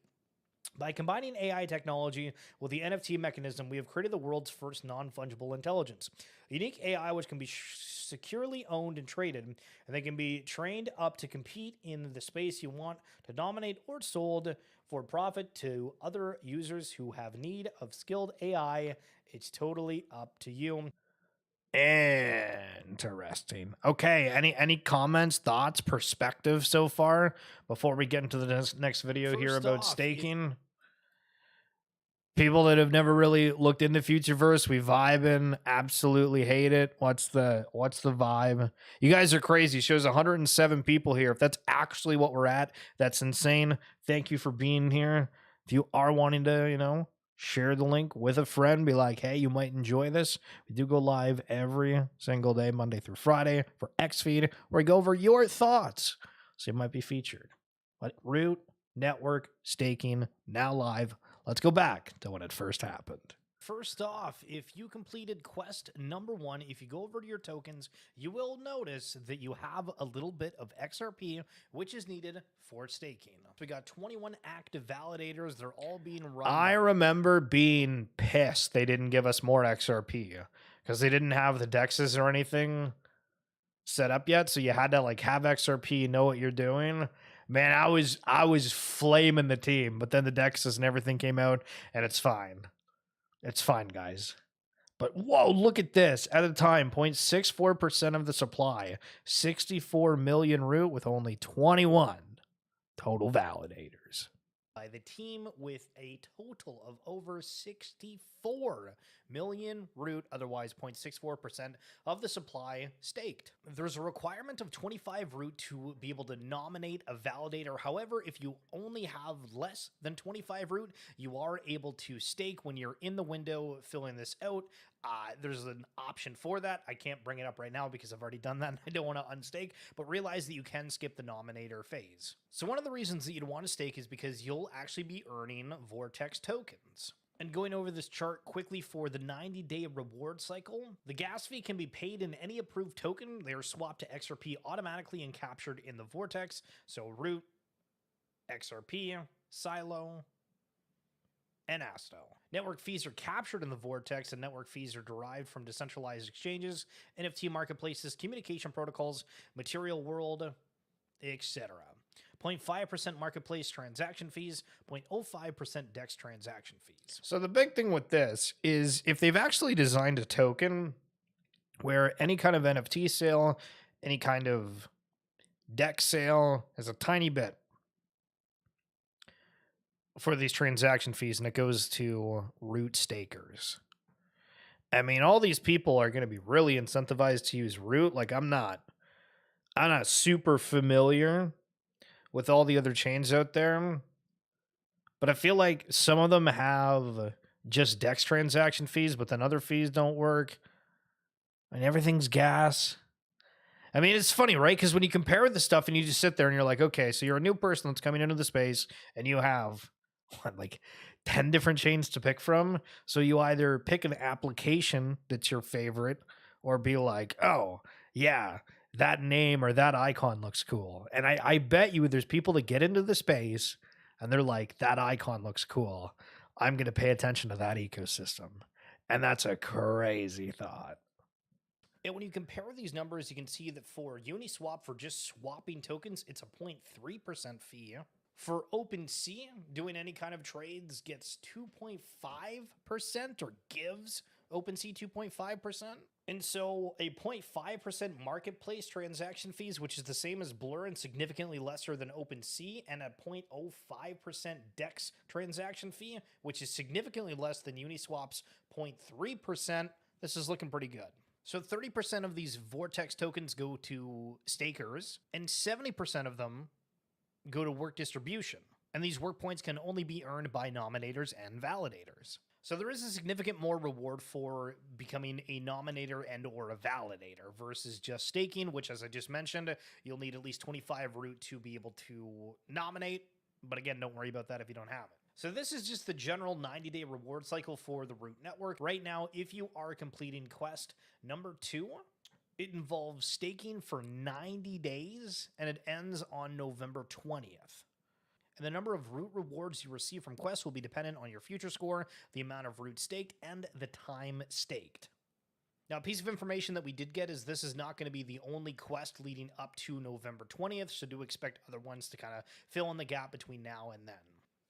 By combining AI technology with the NFT mechanism, we have created the world's first non-fungible intelligence. A unique AI which can be securely owned and traded, and they can be trained up to compete in the space you want to dominate or sold for profit to other users who have need of skilled AI. It's totally up to you. Interesting. Okay, any comments, thoughts, perspectives so far before we get into the next video here about staking? People that have never really looked into Futureverse, we vibing, absolutely hate it. What's the vibe? You guys are crazy. Shows 107 people here. If that's actually what we're at, that's insane. Thank you for being here. If you are wanting to, you know, share the link with a friend, be like, hey, you might enjoy this. We do go live every single day, Monday through Friday for XFeed, where we go over your thoughts. So you might be featured. But Root, network, staking, now live. Let's go back to when it first happened. First off, if you completed quest number 1, if you go over to your tokens, you will notice that you have a little bit of XRP, which is needed for staking. We got 21 active validators. They're all being run. I remember being pissed they didn't give us more XRP because they didn't have the dexes or anything. set up yet, so you had to like have XRP, know what you're doing. Man, I was flaming the team, but then the dexes and everything came out, and it's fine. It's fine, guys. But whoa, look at this. At the time, 0.64% of the supply, 64 million root with only 21 total validators. By the team with a total of over 64 million root, otherwise 0.64% of the supply staked. There's a requirement of 25 root to be able to nominate a validator. However, if you only have less than 25 root, you are able to stake when you're in the window filling this out. There's an option for that. I can't bring it up right now because I've already done that and I don't want to unstake, but realize that you can skip the nominator phase. So one of the reasons that you'd want to stake is because you'll actually be earning Vortex tokens. And going over this chart quickly for the 90-day reward cycle, the gas fee can be paid in any approved token. They are swapped to XRP automatically and captured in the Vortex. So root, XRP, Silo, and Asto. Network fees are captured in the Vortex, and network fees are derived from decentralized exchanges, NFT marketplaces, communication protocols, material world, etc. 0.5% marketplace transaction fees, 0.05% DEX transaction fees. So the big thing with this is if they've actually designed a token where any kind of NFT sale, any kind of DEX sale is a tiny bit for these transaction fees, and it goes to root stakers. I mean, all these people are going to be really incentivized to use root. Like I'm not super familiar with all the other chains out there, but I feel like some of them have just DEX transaction fees, but then other fees don't work, and everything's gas. I mean, it's funny, right? Because when you compare the stuff and you just sit there and you're like, okay, so you're a new person that's coming into the space and you have like 10 different chains to pick from. So you either pick an application that's your favorite or be like, oh, yeah, that name or that icon looks cool. And I bet you there's people that get into the space and they're like, that icon looks cool. I'm going to pay attention to that ecosystem. And that's a crazy thought. And when you compare these numbers, you can see that for Uniswap, for just swapping tokens, it's a 0.3% fee. For OpenSea, doing any kind of trades gets 2.5% or gives OpenSea 2.5%. And so a 0.5% marketplace transaction fees, which is the same as Blur and significantly lesser than OpenSea, and a 0.05% DEX transaction fee, which is significantly less than Uniswap's 0.3%. This is looking pretty good. So 30% of these Vortex tokens go to stakers, and 70% of them go to work distribution. And these work points can only be earned by nominators and validators. So there is a significant more reward for becoming a nominator and or a validator versus just staking, which, as I just mentioned, you'll need at least 25 root to be able to nominate. But again, don't worry about that if you don't have it. So this is just the general 90-day reward cycle for the root network. Right now, if you are completing quest number 2, it involves staking for 90 days, and it ends on November 20th. And the number of root rewards you receive from quests will be dependent on your future score, the amount of root staked, and the time staked. Now, a piece of information that we did get is this is not going to be the only quest leading up to November 20th, so do expect other ones to kind of fill in the gap between now and then.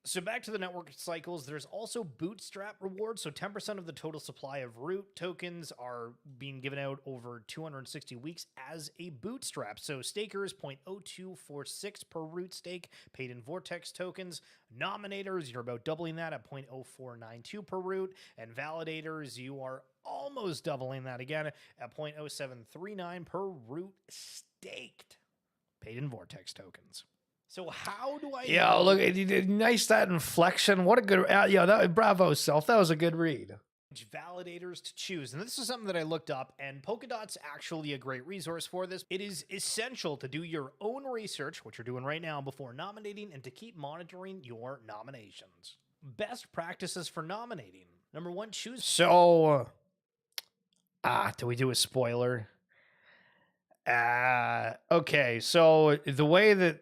So back to the network cycles, there's also bootstrap rewards. So 10% of the total supply of root tokens are being given out over 260 weeks as a bootstrap. So stakers 0.0246 per root stake paid in Vortex tokens. Nominators, you're about doubling that at 0.0492 per root. And validators, you are almost doubling that again at 0.0739 per root staked paid in Vortex tokens. So how do I... Yeah, look, nice that inflection. What a good... bravo, self. That was a good read. Which validators to choose. And this is something that I looked up, and Polkadot's actually a great resource for this. It is essential to do your own research, which you're doing right now, before nominating, and to keep monitoring your nominations. Best practices for nominating. Number 1, choose... So... do we do a spoiler? Okay, so the way that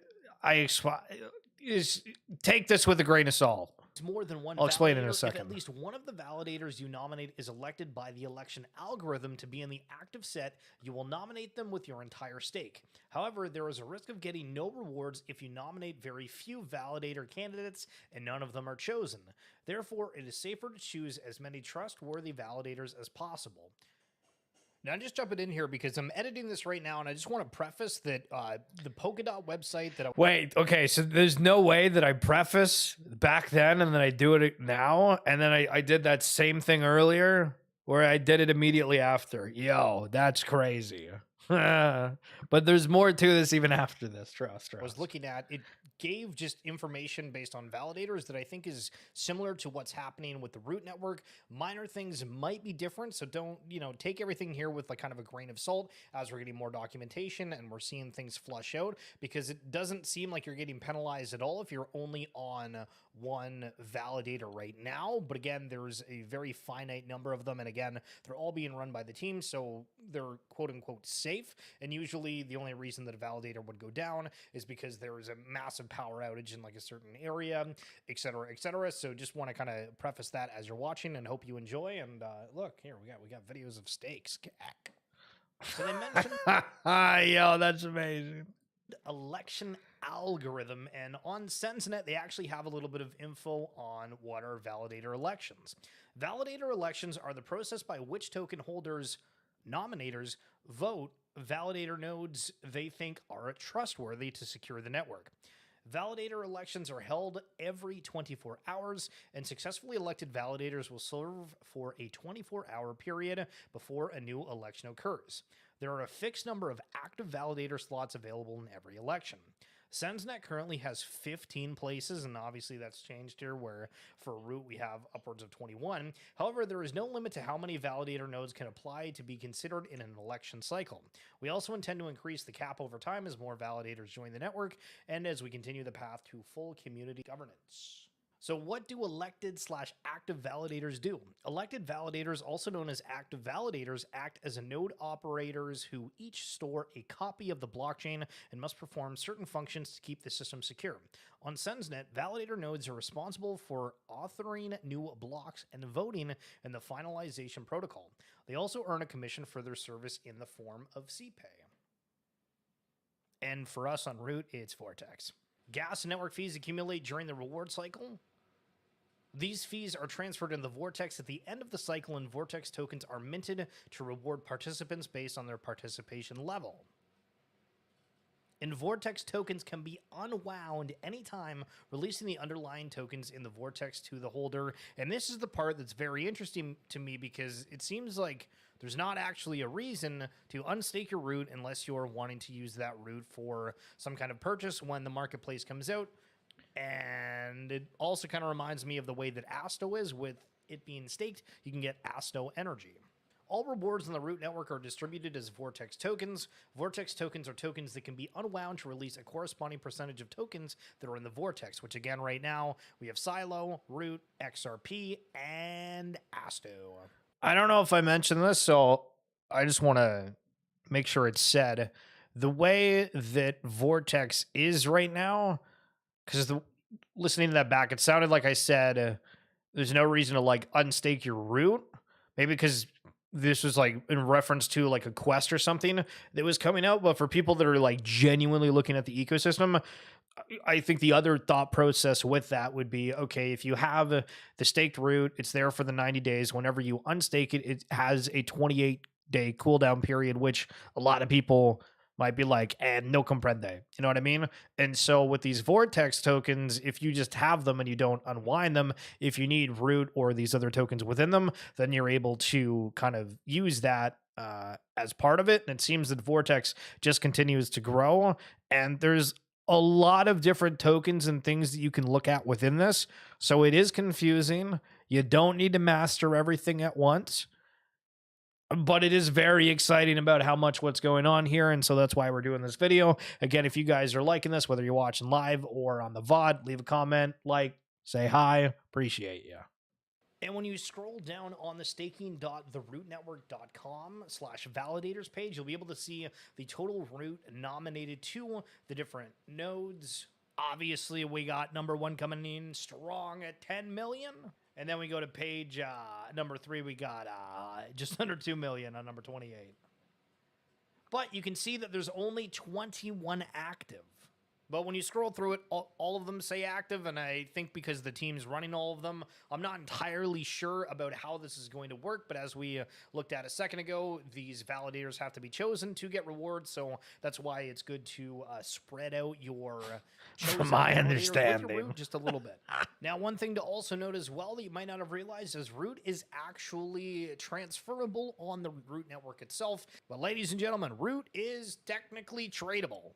is take this with a grain of salt. more than one I'll explain in a validator if second. at least one of the validators you nominate is elected by the election algorithm to be in the active set, you will nominate them with your entire stake. However, there is a risk of getting no rewards if you nominate very few validator candidates and none of them are chosen. Therefore, it is safer to choose as many trustworthy validators as possible. Now, I'm just jumping in here because I'm editing this right now, and I just want to preface that the Polkadot website that I... Wait, okay, so there's no way that I preface back then and then I do it now, and then I did that same thing earlier where I did it immediately after. Yo, that's crazy. But there's more to this even after this. Trust. I was looking at, it gave just information based on validators that I think is similar to what's happening with the root network. Minor things might be different, so don't, take everything here with like kind of a grain of salt as we're getting more documentation and we're seeing things flush out, because it doesn't seem like you're getting penalized at all if you're only on one validator right now. But again, there's a very finite number of them, and again, they're all being run by the team, so they're quote unquote safe. And usually the only reason that a validator would go down is because there is a massive power outage in like a certain area, et cetera, et cetera. So just want to kind of preface that as you're watching and hope you enjoy. And look here, we got videos of stakes. So they mentioned yo, that's amazing. Election algorithm, and on SensNet they actually have a little bit of info on what are validator elections. Validator elections are the process by which token holders, nominators, vote validator nodes they think are trustworthy to secure the network. Validator elections are held every 24 hours, and successfully elected validators will serve for a 24-hour period before a new election occurs. There are a fixed number of active validator slots available in every election. SensNet currently has 15 places, and obviously that's changed here, where for root we have upwards of 21. However, there is no limit to how many validator nodes can apply to be considered in an election cycle. We also intend to increase the cap over time as more validators join the network, and as we continue the path to full community governance. So what do elected/active validators do? Elected validators, also known as active validators, act as node operators who each store a copy of the blockchain and must perform certain functions to keep the system secure. On SensNet, validator nodes are responsible for authoring new blocks and voting in the finalization protocol. They also earn a commission for their service in the form of CPay. And for us on Root, it's Vortex. Gas and network fees accumulate during the reward cycle. These fees are transferred in the Vortex at the end of the cycle, and Vortex tokens are minted to reward participants based on their participation level. And Vortex tokens can be unwound anytime, releasing the underlying tokens in the Vortex to the holder. And this is the part that's very interesting to me, because it seems like there's not actually a reason to unstake your root unless you're wanting to use that root for some kind of purchase when the marketplace comes out. And it also kind of reminds me of the way that Asto is, with it being staked, you can get Asto energy. All rewards on the root network are distributed as Vortex tokens. Vortex tokens are tokens that can be unwound to release a corresponding percentage of tokens that are in the Vortex, which again, right now, we have Silo, Root, XRP, and Asto. I don't know if I mentioned this, so I just want to make sure it's said. The way that Vortex is right now, because listening to that back, it sounded like I said there's no reason to like unstake your root. Maybe because this was like in reference to like a quest or something that was coming out. But for people that are like genuinely looking at the ecosystem, I think the other thought process with that would be, okay, if you have the staked root, it's there for the 90 days. Whenever you unstake it, it has a 28-day cooldown period, which a lot of people might be like, and no comprende. You know what I mean? And so with these Vortex tokens, if you just have them and you don't unwind them, if you need root or these other tokens within them, then you're able to kind of use that as part of it. And it seems that Vortex just continues to grow. And there's a lot of different tokens and things that you can look at within this. So it is confusing. You don't need to master everything at once. But it is very exciting about how much what's going on here, and so that's why we're doing this video. Again, if you guys are liking this, whether you're watching live or on the VOD, leave a comment, like, say hi, appreciate you. And when you scroll down on the staking.therootnetwork.com/validators page, you'll be able to see the total root nominated to the different nodes Obviously, we got number 1 coming in strong at 10 million. And then we go to page number 3, we got just under 2 million on number 28. But you can see that there's only 21 active. But when you scroll through it, all of them say active, and I think because the team's running all of them, I'm not entirely sure about how this is going to work, but as we looked at a second ago, these validators have to be chosen to get rewards, so that's why it's good to spread out your From my understanding. with your root just a little bit. Now, one thing to also note as well that you might not have realized is root is actually transferable on the root network itself. But ladies and gentlemen, root is technically tradable.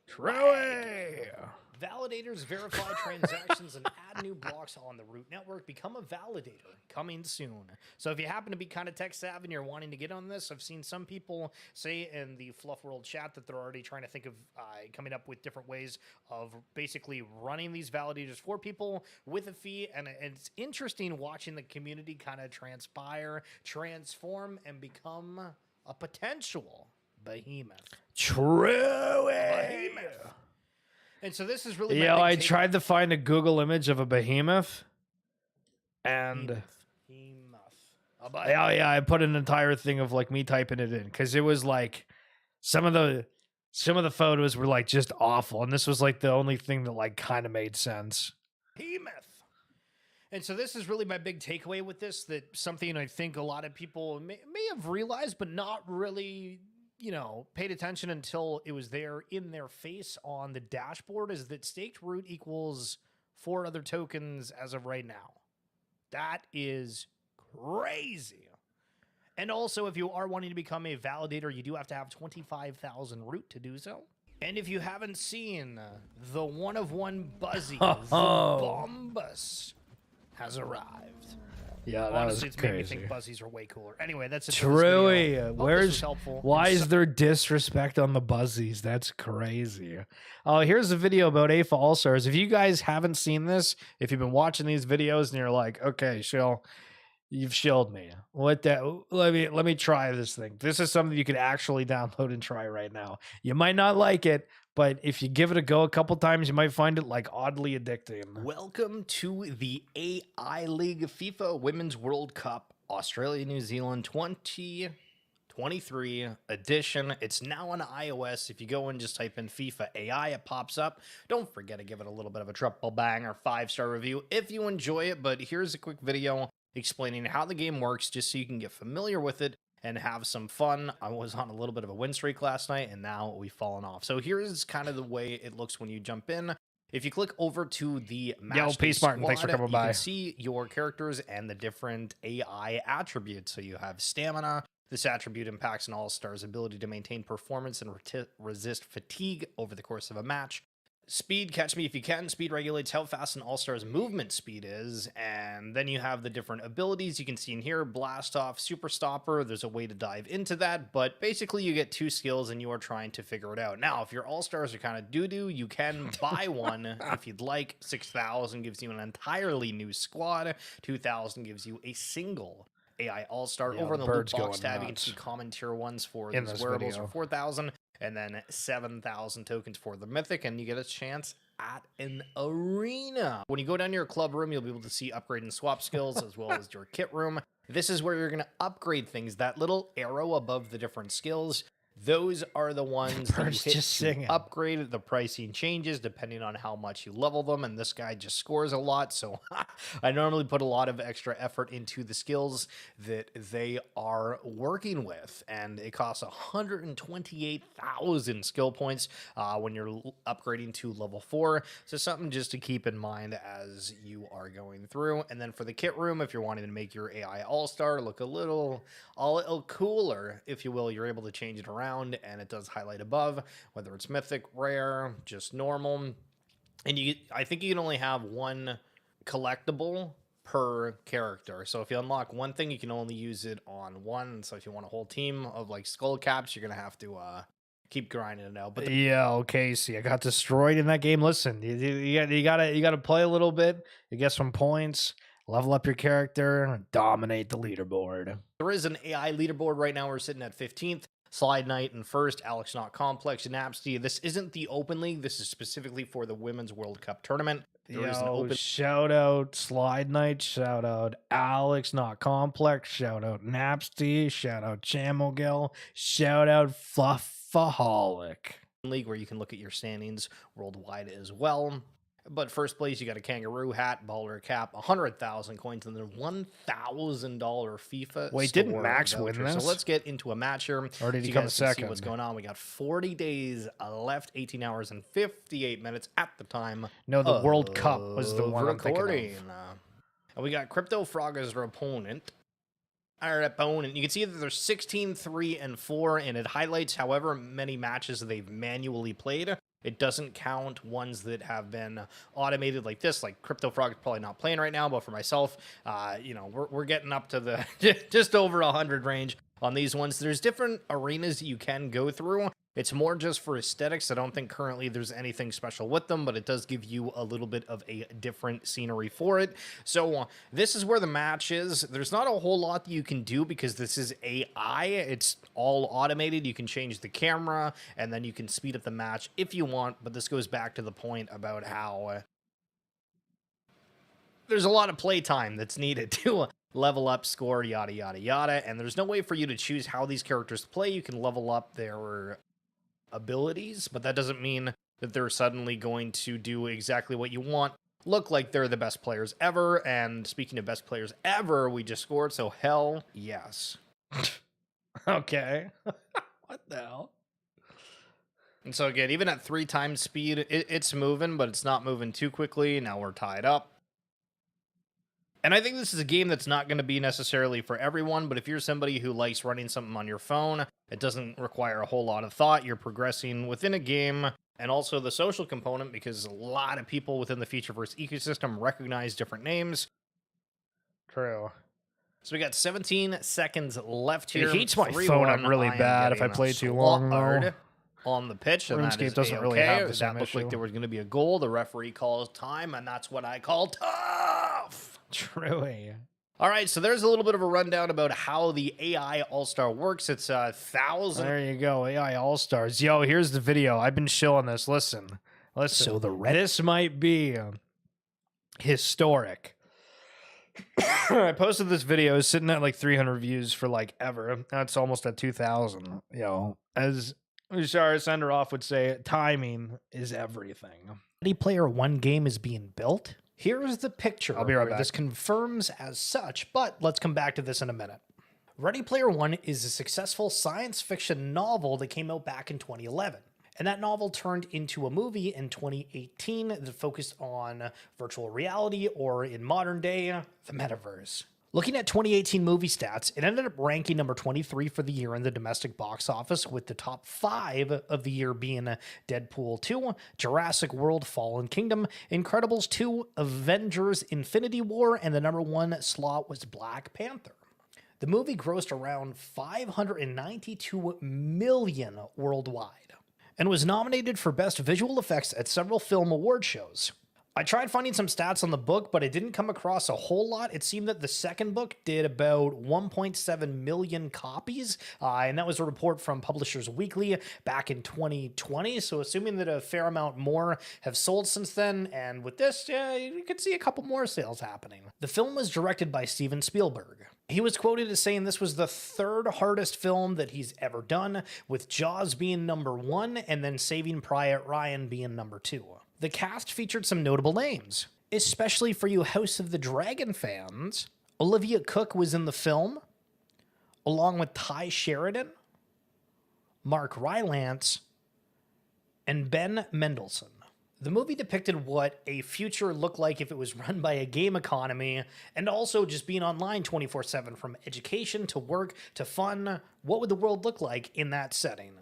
Validators verify transactions and add new blocks on the root network. Become a validator. Coming soon. So if you happen to be kind of tech savvy and you're wanting to get on this, I've seen some people say in the Fluff World chat that they're already trying to think of coming up with different ways of basically running these validators for people with a fee. And it's interesting watching the community kind of transpire, transform, and become a potential behemoth. True. Behemoth. And so this is really I tried to find a Google image of a behemoth, and I put an entire thing of like me typing it in because it was like some of the photos were like just awful, and this was like the only thing that like kind of made sense. Behemoth. And so this is really my big takeaway with this, that something I think a lot of people may have realized, but not really paid attention until it was there in their face on the dashboard, is that staked root equals 4 other tokens as of right now. That is crazy. And also, if you are wanting to become a validator, you do have to have 25,000 root to do so. And if you haven't seen the one-of-one Buzzy, the Bombus has arrived. Yeah, that honestly, was it's made crazy. me think Buzzies are way cooler. Anyway, that's it. True. Why And is there disrespect on the Buzzies? That's crazy. Oh, here's a video about AFA All-Stars. If you guys haven't seen this, if you've been watching these videos and you're like, okay, Shill, you've shilled me. Let me try this thing. This is something you can actually download and try right now. You might not like it, but if you give it a go a couple times, you might find it like oddly addicting. Welcome to the AI League FIFA Women's World Cup Australia New Zealand 2023 edition. It's now on iOS. If you go and just type in FIFA AI, it pops up. Don't forget to give it a little bit of a triple bang or 5-star review if you enjoy it. But here's a quick video explaining how the game works just so you can get familiar with it and have some fun. I was on a little bit of a win streak last night, and now we've fallen off. So here's kind of the way it looks when you jump in. If you click over to the match Peace Martin, thanks for coming you by. can see your characters and the different AI attributes. So you have stamina. This attribute impacts an all-star's ability to maintain performance and resist fatigue over the course of a match. Speed, catch me if you can. Speed regulates how fast an all-star's movement speed is. And then you have the different abilities you can see in here. Blast off, super stopper. There's a way to dive into that. But basically you get 2 skills and you are trying to figure it out. Now, if your all-stars are kind of doo-doo, you can buy one if you'd like. 6,000 gives you an entirely new squad. 2,000 gives you a single AI all-star. Over in the loot box tab, you can see common tier 1s for these wearables for 4,000. And then 7,000 tokens for the mythic, and you get a chance at an arena. When you go down to your club room, you'll be able to see upgrade and swap skills as well as your kit room. This is where you're going to upgrade things. That little arrow above the different skills, those are the ones that you hit to upgrade. The pricing changes depending on how much you level them, and this guy just scores a lot, so I normally put a lot of extra effort into the skills that they are working with, and it costs 128,000 skill points when you're upgrading to level 4, so something just to keep in mind as you are going through. And then for the kit room, if you're wanting to make your AI all-star look a little cooler, if you will, you're able to change it around, and it does highlight above whether it's mythic, rare, just normal. And I think you can only have 1 collectible per character, so if you unlock one thing, you can only use it on 1. So if you want a whole team of like skull caps, you're gonna have to keep grinding it out. But Casey, I got destroyed in that game. Listen, you gotta play a little bit, you get some points, level up your character, and dominate the leaderboard. There is an AI leaderboard right now. We're sitting at 15th. Slide Knight in first, Alex Not Complex in Napsty. This isn't the Open League. This is specifically for the Women's World Cup tournament. There is an open shout out Slide Knight, shout out Alex Not Complex, shout out Napsty, shout out Chamogel, shout out Fluffaholic. League where you can look at your standings worldwide as well. But first place, you got a kangaroo hat, baller cap, 100,000 coins, and then $1,000 FIFA. Wait, didn't Max win this? So let's get into a match here. Or did so he you come guys second? Can see what's going on. We got 40 days left, 18 hours and 58 minutes at the time. No, the World Cup was the one recording. I'm thinking of. And we got Crypto Frog as our opponent. Our opponent. You can see that there's 16, 3, and 4, and it highlights however many matches they've manually played. It doesn't count ones that have been automated like this, like Crypto Frog is probably not playing right now, but for myself, you know, we're getting up to the just over 100 range on these ones. There's different arenas that you can go through. It's more just for aesthetics. I don't think currently there's anything special with them, but it does give you a little bit of a different scenery for it. So this is where the match is. There's not a whole lot that you can do because this is AI. It's all automated. You can change the camera and then you can speed up the match if you want. But this goes back to the point about how there's a lot of play time that's needed to level up, score, yada, yada, yada. And there's no way for you to choose how these characters play. You can level up their abilities, but that doesn't mean that they're suddenly going to do exactly what you want, look like they're the best players ever. And speaking of best players ever, we just scored, so hell yes. Okay. What the hell? And so again, even at 3 times speed, it's moving, but it's not moving too quickly. Now we're tied up. And I think this is a game that's not going to be necessarily for everyone, but if you're somebody who likes running something on your phone, it doesn't require a whole lot of thought. You're progressing within a game, and also the social component, because a lot of people within the Futureverse ecosystem recognize different names. True. So we got 17 seconds left here. It heats my phone up really bad if I play too long, though. On the pitch, and RuneScape doesn't really have the same That looked issue. like there was going to be a goal. The referee calls time, and that's what I call tough. Truly. All right, so there's a little bit of a rundown about how the AI All-Star works. It's 1,000. There you go, AI All-Stars. Yo, here's the video. I've been showing this. Listen. So this might be historic. I posted this video. It's sitting at like 300 views for like ever. That's almost at 2,000. Yo, as Shara Senderoff would say, timing is everything. Ready Player One game is being built. Here's the picture. I'll be right back. This confirms as such, but let's come back to this in a minute. Ready Player One is a successful science fiction novel that came out back in 2011. And that novel turned into a movie in 2018 that focused on virtual reality, or in modern day, the metaverse. Looking at 2018 movie stats, it ended up ranking number 23 for the year in the domestic box office, with the top 5 of the year being Deadpool 2, Jurassic World Fallen Kingdom, Incredibles 2, Avengers Infinity War, and the number 1 slot was Black Panther. The movie grossed around $592 million worldwide and was nominated for Best Visual Effects at several film award shows. I tried finding some stats on the book, but I didn't come across a whole lot. It seemed that the second book did about 1.7 million copies, and that was a report from Publishers Weekly back in 2020, so assuming that a fair amount more have sold since then, and with this, you could see a couple more sales happening. The film was directed by Steven Spielberg. He was quoted as saying this was the 3rd hardest film that he's ever done, with Jaws being number 1 and then Saving Private Ryan being number 2. The cast featured some notable names, especially for you House of the Dragon fans. Olivia Cooke was in the film, along with Ty Sheridan, Mark Rylance, and Ben Mendelsohn. The movie depicted what a future looked like if it was run by a game economy, and also just being online 24/7, from education to work to fun. What would the world look like in that setting?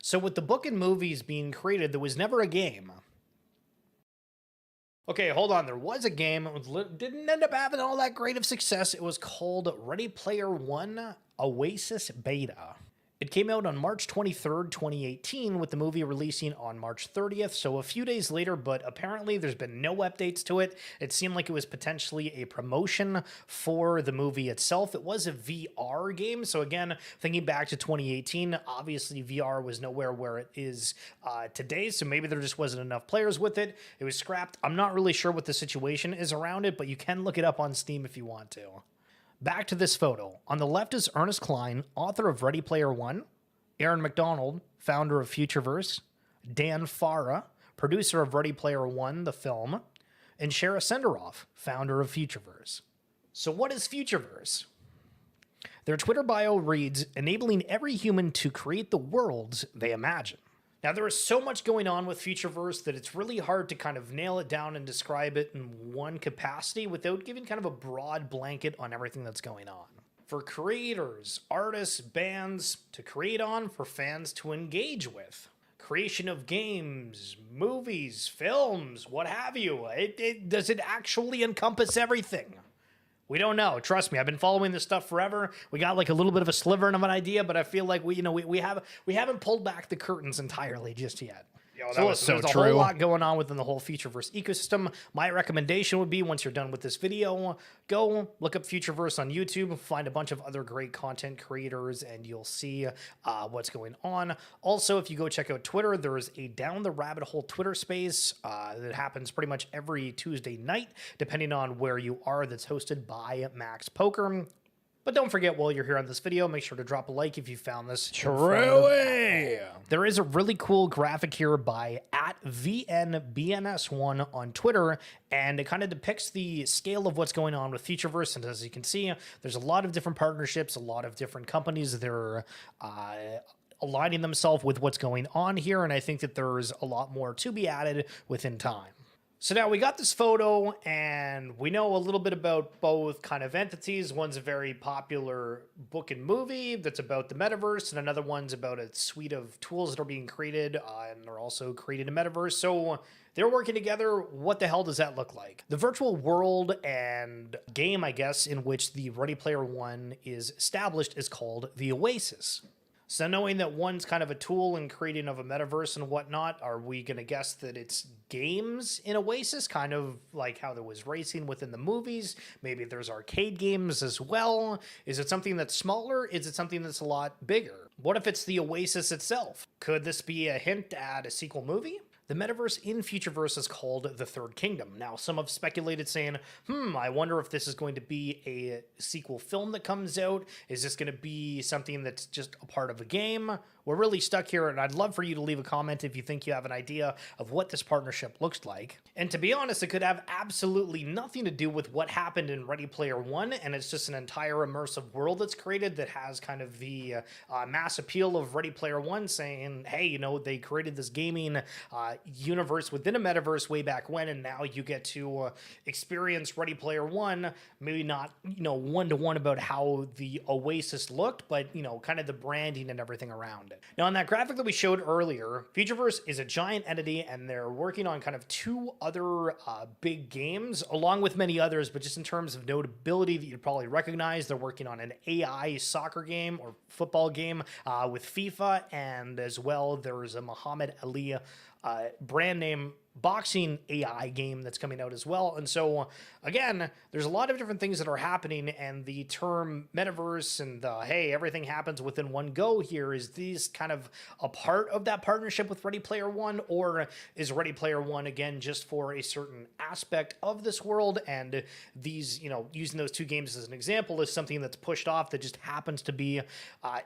So with the book and movies being created, there was never a game. Okay, hold on. There was a game. It didn't end up having all that great of success. It was called Ready Player One Oasis Beta. It came out on March 23rd, 2018, with the movie releasing on March 30th, so a few days later, but apparently there's been no updates to it. It seemed like it was potentially a promotion for the movie itself. It was a VR game, so again, thinking back to 2018, obviously VR was nowhere where it is today, so maybe there just wasn't enough players with it. It was scrapped. I'm not really sure what the situation is around it, but you can look it up on Steam if you want to. Back to this photo. On the left is Ernest Cline, author of Ready Player One, Aaron McDonald, founder of Futureverse, Dan Farah, producer of Ready Player One, the film, and Shara Senderoff, founder of Futureverse. So what is Futureverse? Their Twitter bio reads, enabling every human to create the worlds they imagine. Now, there is so much going on with Futureverse that it's really hard to kind of nail it down and describe it in one capacity without giving kind of a broad blanket on everything that's going on. For creators, artists, bands to create on, for fans to engage with. Creation of games, movies, films, what have you. Does it actually encompass everything? We don't know. Trust me, I've been following this stuff forever. We got like a little bit of a sliver of an idea, but I feel like we haven't pulled back the curtains entirely just yet. There's a whole lot going on within the whole Futureverse ecosystem. My recommendation would be, once you're done with this video, go look up Futureverse on YouTube, find a bunch of other great content creators, and you'll see what's going on. Also, if you go check out Twitter, there is a Down the Rabbit Hole Twitter space that happens pretty much every Tuesday night, depending on where you are, that's hosted by Max Poker. But don't forget, while you're here on this video, make sure to drop a like if you found this Truly. There is a really cool graphic here by @VNBNS1 on Twitter, and it kind of depicts the scale of what's going on with Futureverse. And as you can see, there's a lot of different partnerships, a lot of different companies that are aligning themselves with what's going on here, and I think that there's a lot more to be added within time. So now we got this photo, and we know a little bit about both kind of entities. One's a very popular book and movie that's about the metaverse, and another one's about a suite of tools that are being created, and they're also creating a metaverse. So they're working together. What the hell does that look like? The virtual world and game, I guess, in which the Ready Player One is established is called the Oasis. So knowing that one's kind of a tool in creating of a metaverse and whatnot, are we going to guess that it's games in Oasis, kind of like how there was racing within the movies? Maybe there's arcade games as well. Is it something that's smaller? Is it something that's a lot bigger? What if it's the Oasis itself? Could this be a hint at a sequel movie? The metaverse in Futureverse is called the Third Kingdom. Now, some have speculated saying, I wonder if this is going to be a sequel film that comes out. Is this going to be something that's just a part of a game? We're really stuck here, and I'd love for you to leave a comment if you think you have an idea of what this partnership looks like. And to be honest, it could have absolutely nothing to do with what happened in Ready Player One, and it's just an entire immersive world that's created that has kind of the mass appeal of Ready Player One, saying, hey, they created this gaming universe within a metaverse way back when, and now you get to experience Ready Player One, maybe not, one-to-one about how the Oasis looked, but, kind of the branding and everything around it. Now, on that graphic that we showed earlier, Futureverse is a giant entity, and they're working on kind of two other big games, along with many others, but just in terms of notability that you'd probably recognize, they're working on an AI soccer game or football game with FIFA, and as well, there's a Muhammad Ali brand name boxing AI game that's coming out as well. And so again, there's a lot of different things that are happening, and the term metaverse and hey, everything happens within one go here, is these kind of a part of that partnership with Ready Player One, or is Ready Player One again just for a certain aspect of this world, and these, using those two games as an example, is something that's pushed off that just happens to be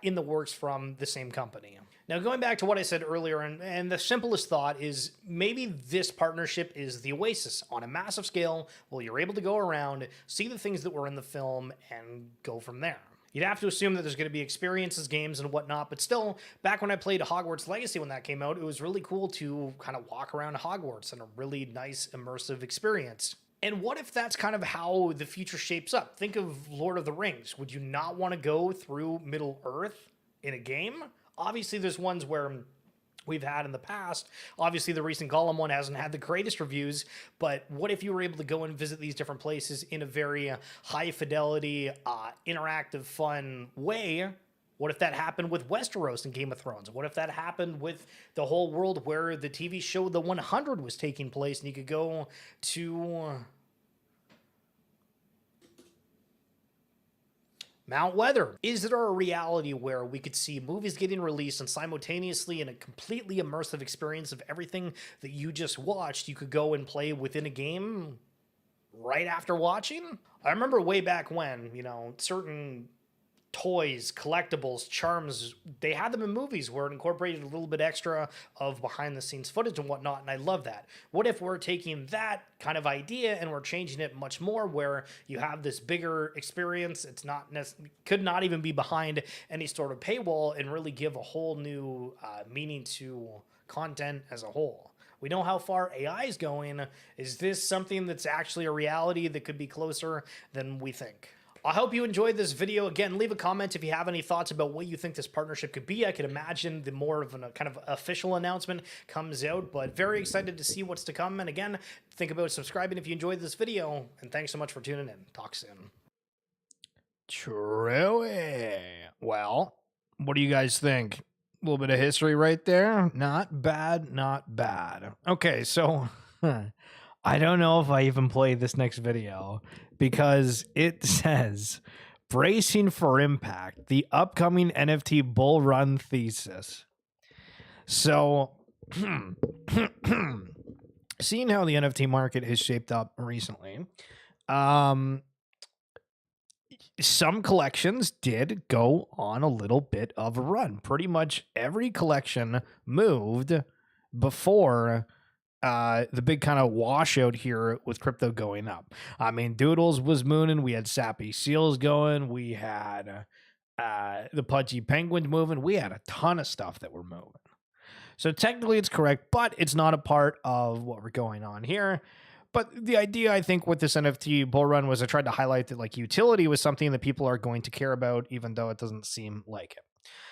in the works from the same company. Now, going back to what I said earlier, and the simplest thought is maybe this partnership is the Oasis on a massive scale, where you're able to go around, see the things that were in the film, and go from there. You'd have to assume that there's going to be experiences, games, and whatnot, but still, back when I played Hogwarts Legacy when that came out, it was really cool to kind of walk around Hogwarts, and a really nice, immersive experience. And what if that's kind of how the future shapes up? Think of Lord of the Rings. Would you not want to go through Middle-earth in a game? Obviously, there's ones where we've had in the past. Obviously, the recent Gollum one hasn't had the greatest reviews, but what if you were able to go and visit these different places in a very high-fidelity, interactive, fun way? What if that happened with Westeros and Game of Thrones? What if that happened with the whole world where the TV show The 100 was taking place and you could go to Mount Weather? Is there a reality where we could see movies getting released and simultaneously in a completely immersive experience of everything that you just watched, you could go and play within a game right after watching? I remember way back when, you know, certain toys, collectibles, charms, they had them in movies where it incorporated a little bit extra of behind the scenes footage and whatnot, and I love that. What if we're taking that kind of idea and we're changing it much more where you have this bigger experience, it's not could not even be behind any sort of paywall, and really give a whole new meaning to content as a whole? We know how far AI is going. Is this something that's actually a reality that could be closer than we think? I hope you enjoyed this video. Again, leave a comment if you have any thoughts about what you think this partnership could be. I could imagine the more of a kind of official announcement comes out, but very excited to see what's to come. And again, think about subscribing if you enjoyed this video. And thanks so much for tuning in. Talk soon. True. Well, what do you guys think? A little bit of history right there. Not bad, not bad. Okay, so I don't know if I even played this next video because it says bracing for impact, the upcoming NFT bull run thesis. So seeing how the NFT market has shaped up recently, some collections did go on a little bit of a run. Pretty much every collection moved before the big kind of washout here with crypto going up. I mean, Doodles was mooning. We had Sappy Seals going. We had the Pudgy Penguins moving. We had a ton of stuff that were moving. So technically it's correct, but it's not a part of what we're going on here. But the idea, I think, with this NFT bull run was I tried to highlight that like utility was something that people are going to care about, even though it doesn't seem like it.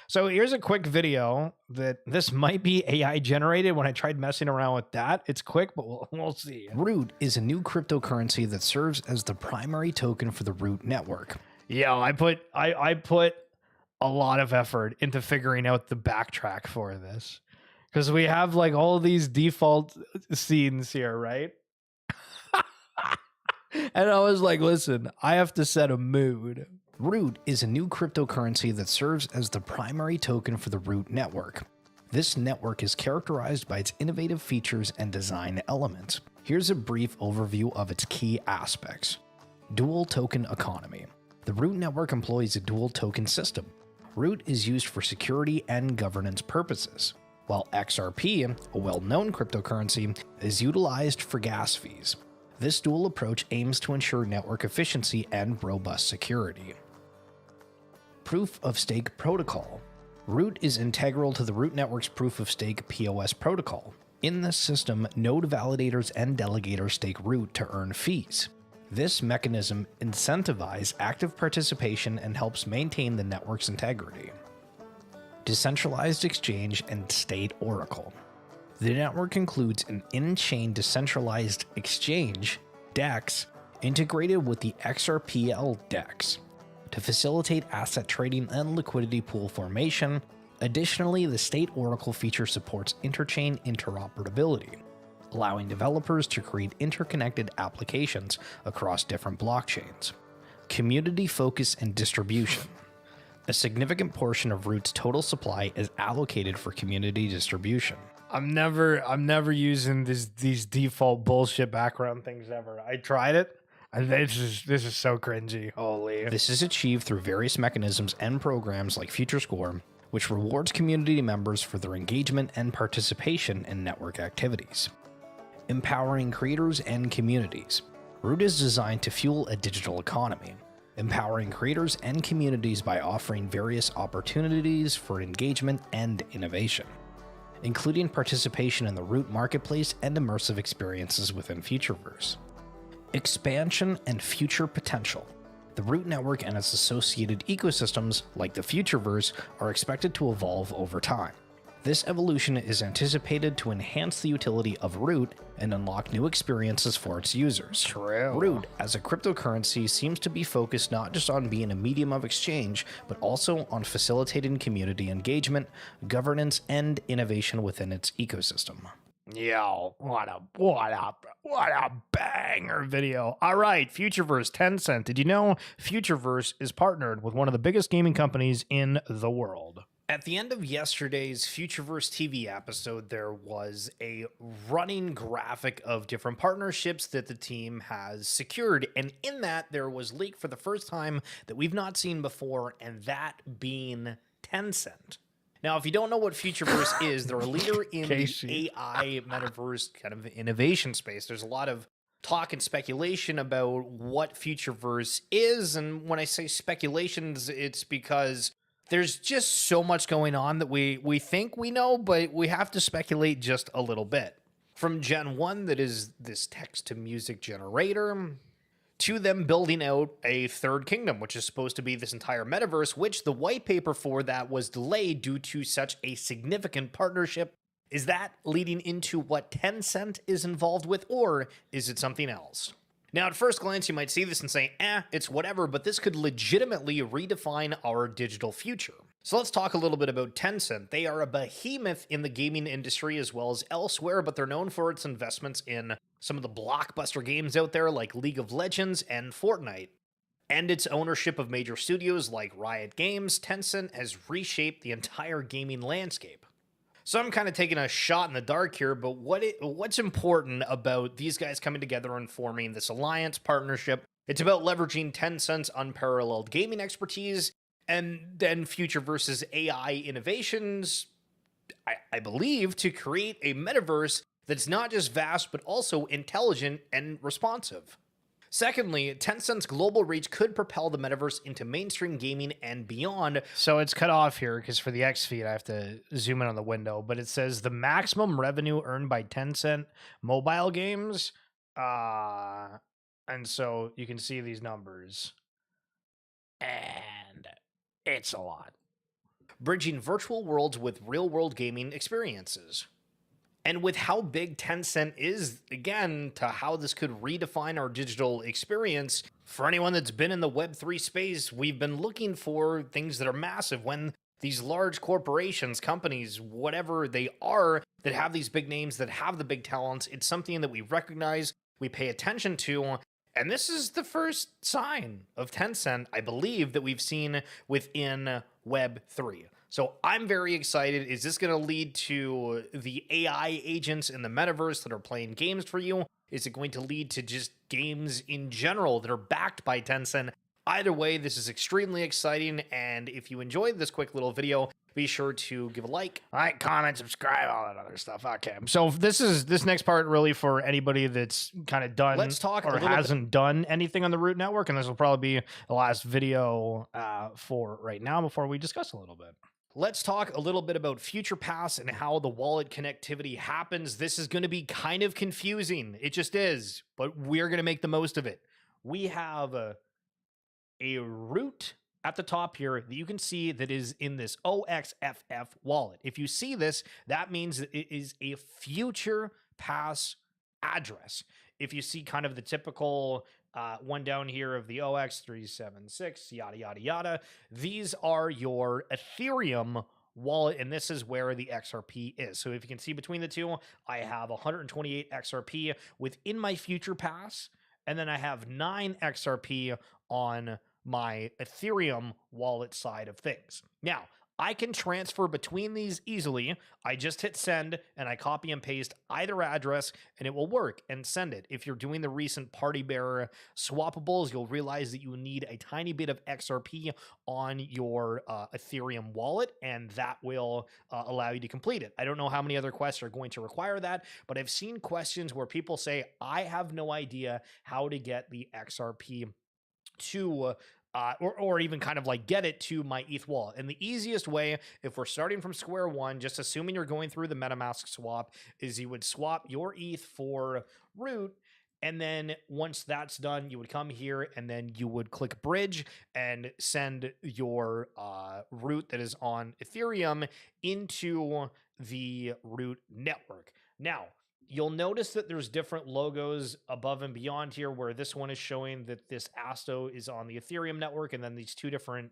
So here's a quick video that this might be AI generated. When I tried messing around with that, it's quick, but we'll see. Root is a new cryptocurrency that serves as the primary token for the Root network. Yeah, I put a lot of effort into figuring out the backtrack for this because we have like all of these default scenes here, right? And I was like, listen, I have to set a mood. Root is a new cryptocurrency that serves as the primary token for the Root network. This network is characterized by its innovative features and design elements. Here's a brief overview of its key aspects. Dual token economy. The Root network employs a dual token system. Root is used for security and governance purposes, while XRP, a well-known cryptocurrency, is utilized for gas fees. This dual approach aims to ensure network efficiency and robust security. Proof of Stake Protocol. Root is integral to the Root network's Proof of Stake POS protocol. In this system, node validators and delegators stake Root to earn fees. This mechanism incentivizes active participation and helps maintain the network's integrity. Decentralized Exchange and State Oracle. The network includes an in-chain decentralized exchange, DEX, integrated with the XRPL DEX to facilitate asset trading and liquidity pool formation. Additionally, the State Oracle feature supports interchain interoperability, allowing developers to create interconnected applications across different blockchains. Community focus and distribution. A significant portion of Root's total supply is allocated for community distribution. I'm never using these default bullshit background things ever. I tried it, and this is so cringy. Holy. This is achieved through various mechanisms and programs like FutureScore, which rewards community members for their engagement and participation in network activities. Empowering creators and communities. Root is designed to fuel a digital economy, empowering creators and communities by offering various opportunities for engagement and innovation, including participation in the Root marketplace and immersive experiences within Futureverse. Expansion and future potential. The Root network and its associated ecosystems, like the Futureverse, are expected to evolve over time. This evolution is anticipated to enhance the utility of Root and unlock new experiences for its users. True. Root, as a cryptocurrency, seems to be focused not just on being a medium of exchange, but also on facilitating community engagement, governance, and innovation within its ecosystem. Yo, what a banger video. All right, Futureverse, Tencent. Did you know Futureverse is partnered with one of the biggest gaming companies in the world? At the end of yesterday's Futureverse TV episode, there was a running graphic of different partnerships that the team has secured. And in that, there was leaked for the first time that we've not seen before, and that being Tencent. Now, if you don't know what Futureverse is, they're a leader in the AI metaverse kind of innovation space. There's a lot of talk and speculation about what Futureverse is. And when I say speculations, it's because there's just so much going on that we think we know, but we have to speculate just a little bit. From Gen 1, that is this text-to-music generator, to them building out a third kingdom, which is supposed to be this entire metaverse, which the white paper for that was delayed due to such a significant partnership. Is that leading into what Tencent is involved with, or is it something else? Now, at first glance, you might see this and say, it's whatever, but this could legitimately redefine our digital future. So let's talk a little bit about Tencent. They are a behemoth in the gaming industry as well as elsewhere, but they're known for its investments in some of the blockbuster games out there like League of Legends and Fortnite. And its ownership of major studios like Riot Games, Tencent has reshaped the entire gaming landscape. So I'm kind of taking a shot in the dark here, but what's important about these guys coming together and forming this alliance partnership? It's about leveraging Tencent's unparalleled gaming expertise and then Futureverse's AI innovations, I believe, to create a metaverse that's not just vast, but also intelligent and responsive. Secondly, Tencent's global reach could propel the metaverse into mainstream gaming and beyond. So it's cut off here because for the X feed, I have to zoom in on the window, but it says the maximum revenue earned by Tencent mobile games. And so you can see these numbers. And it's a lot. Bridging virtual worlds with real-world gaming experiences. And with how big Tencent is, again, to how this could redefine our digital experience, for anyone that's been in the Web3 space, we've been looking for things that are massive. When these large corporations, companies, whatever they are, that have these big names, that have the big talents, it's something that we recognize, we pay attention to. And this is the first sign of Tencent, I believe, that we've seen within Web3. So I'm very excited. Is this going to lead to the AI agents in the metaverse that are playing games for you? Is it going to lead to just games in general that are backed by Tencent? Either way, this is extremely exciting. And if you enjoyed this quick little video, be sure to give a like, comment, subscribe, all that other stuff. Okay. So this next part really for anybody that's kind of done Let's talk or hasn't done anything on the Root Network. And this will probably be the last video for right now before we discuss a little bit. Let's talk a little bit about Future Pass and how the wallet connectivity happens. This is going to be kind of confusing. It just is, but we're going to make the most of it. We have a Root at the top here that you can see that is in this OXFF wallet. If you see this, that means that it is a Future Pass address. If you see kind of the typical one down here of the OX376, yada, yada, yada, these are your Ethereum wallet, and this is where the XRP is. So if you can see between the two, I have 128 XRP within my Future Pass, and then I have 9 XRP on my Ethereum wallet side of things. Now, I can transfer between these easily. I just hit send and I copy and paste either address and it will work and send it. If you're doing the recent Party Bearer swappables, you'll realize that you need a tiny bit of XRP on your Ethereum wallet, and that will allow you to complete it. I don't know how many other quests are going to require that, but I've seen questions where people say, I have no idea how to get the XRP to or even kind of like get it to my ETH wallet. And the easiest way, if we're starting from square one, just assuming you're going through the MetaMask swap, is you would swap your ETH for Root. And then once that's done, you would come here and then you would click bridge and send your Root that is on Ethereum into the root network. Now, you'll notice that there's different logos above and beyond here, where this one is showing that this ASTO is on the Ethereum network, and then these two different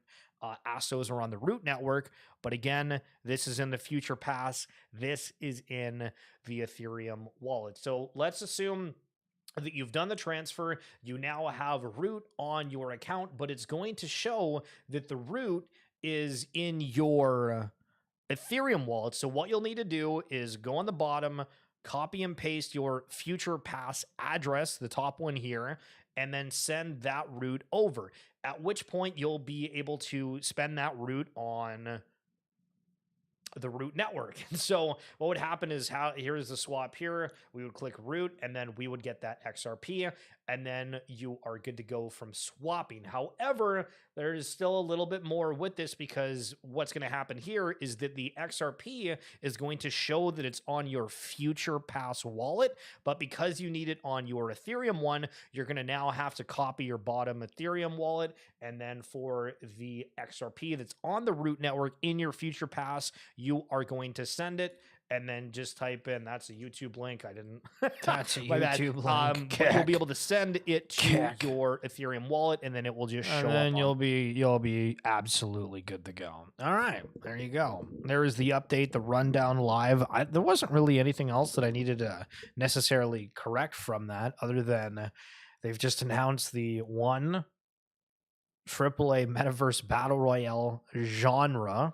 ASTOs are on the root network. But again, this is in the future pass. This is in the Ethereum wallet. So let's assume that you've done the transfer. You now have root on your account, but it's going to show that the root is in your Ethereum wallet. So what you'll need to do is go on the bottom, copy and paste your future pass address, the top one here, and then send that root over, at which point you'll be able to spend that root on the root network. So what would happen is, here's the swap here. We would click root, and then we would get that XRP, and then you are good to go from swapping. However, there is still a little bit more with this, because what's going to happen here is that the XRP is going to show that it's on your future pass wallet, but because you need it on your Ethereum one, you're going to now have to copy your bottom Ethereum wallet, and then for the XRP that's on the root network in your future pass, you are going to send it, and then just type in, that's a YouTube link. I didn't. That's a YouTube link. But you'll be able to send it to your Ethereum wallet, and then it will just show up. And then you'll be absolutely good to go. All right, there you go. There is the update, the rundown live. There wasn't really anything else that I needed to necessarily correct from that, other than they've just announced the one AAA Metaverse Battle Royale genre,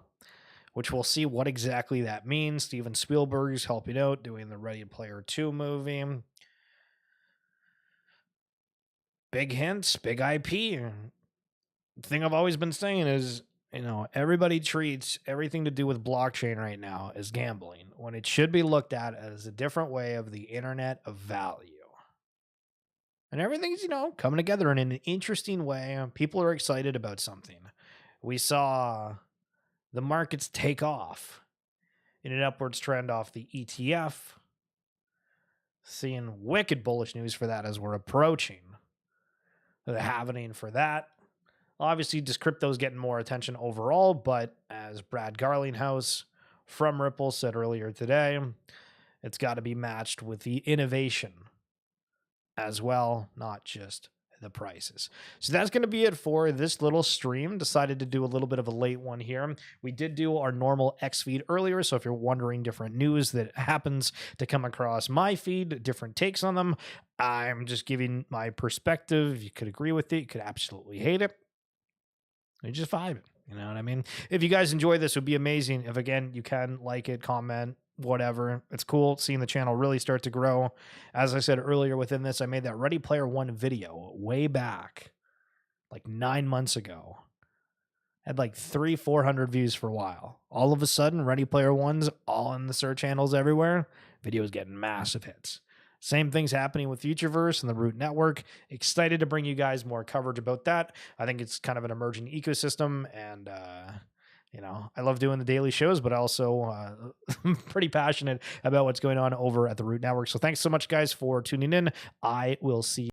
which we'll see what exactly that means. Steven Spielberg's helping out, doing the Ready Player 2 movie. Big hints, big IP. The thing I've always been saying is, everybody treats everything to do with blockchain right now as gambling, when it should be looked at as a different way of the internet of value. And everything's, coming together in an interesting way. People are excited about something. We saw the markets take off in an upwards trend off the ETF. Seeing wicked bullish news for that as we're approaching the happening for that. Obviously, just crypto's getting more attention overall, but as Brad Garlinghouse from Ripple said earlier today, it's got to be matched with the innovation as well, not just the prices. So that's going to be it for this little stream. Decided to do a little bit of a late one here. We did do our normal X feed earlier, so if you're wondering different news that happens to come across my feed, different takes on them, I'm just giving my perspective. You could agree with it, you could absolutely hate it. You just vibe it. You know what I mean? If you guys enjoy this, it would be amazing if, again, you can like it, comment, whatever. It's cool seeing the channel really start to grow. As I said earlier within this, I made that Ready Player One video way back, like 9 months ago. Had like 300-400 views for a while. All of a sudden, Ready Player One's all in the search handles everywhere. Videos getting massive hits. Same thing's happening with Futureverse and the Root Network. Excited to bring you guys more coverage about that. I think it's kind of an emerging ecosystem, and I love doing the daily shows, but also pretty passionate about what's going on over at the Root Network. So thanks so much, guys, for tuning in. I will see you.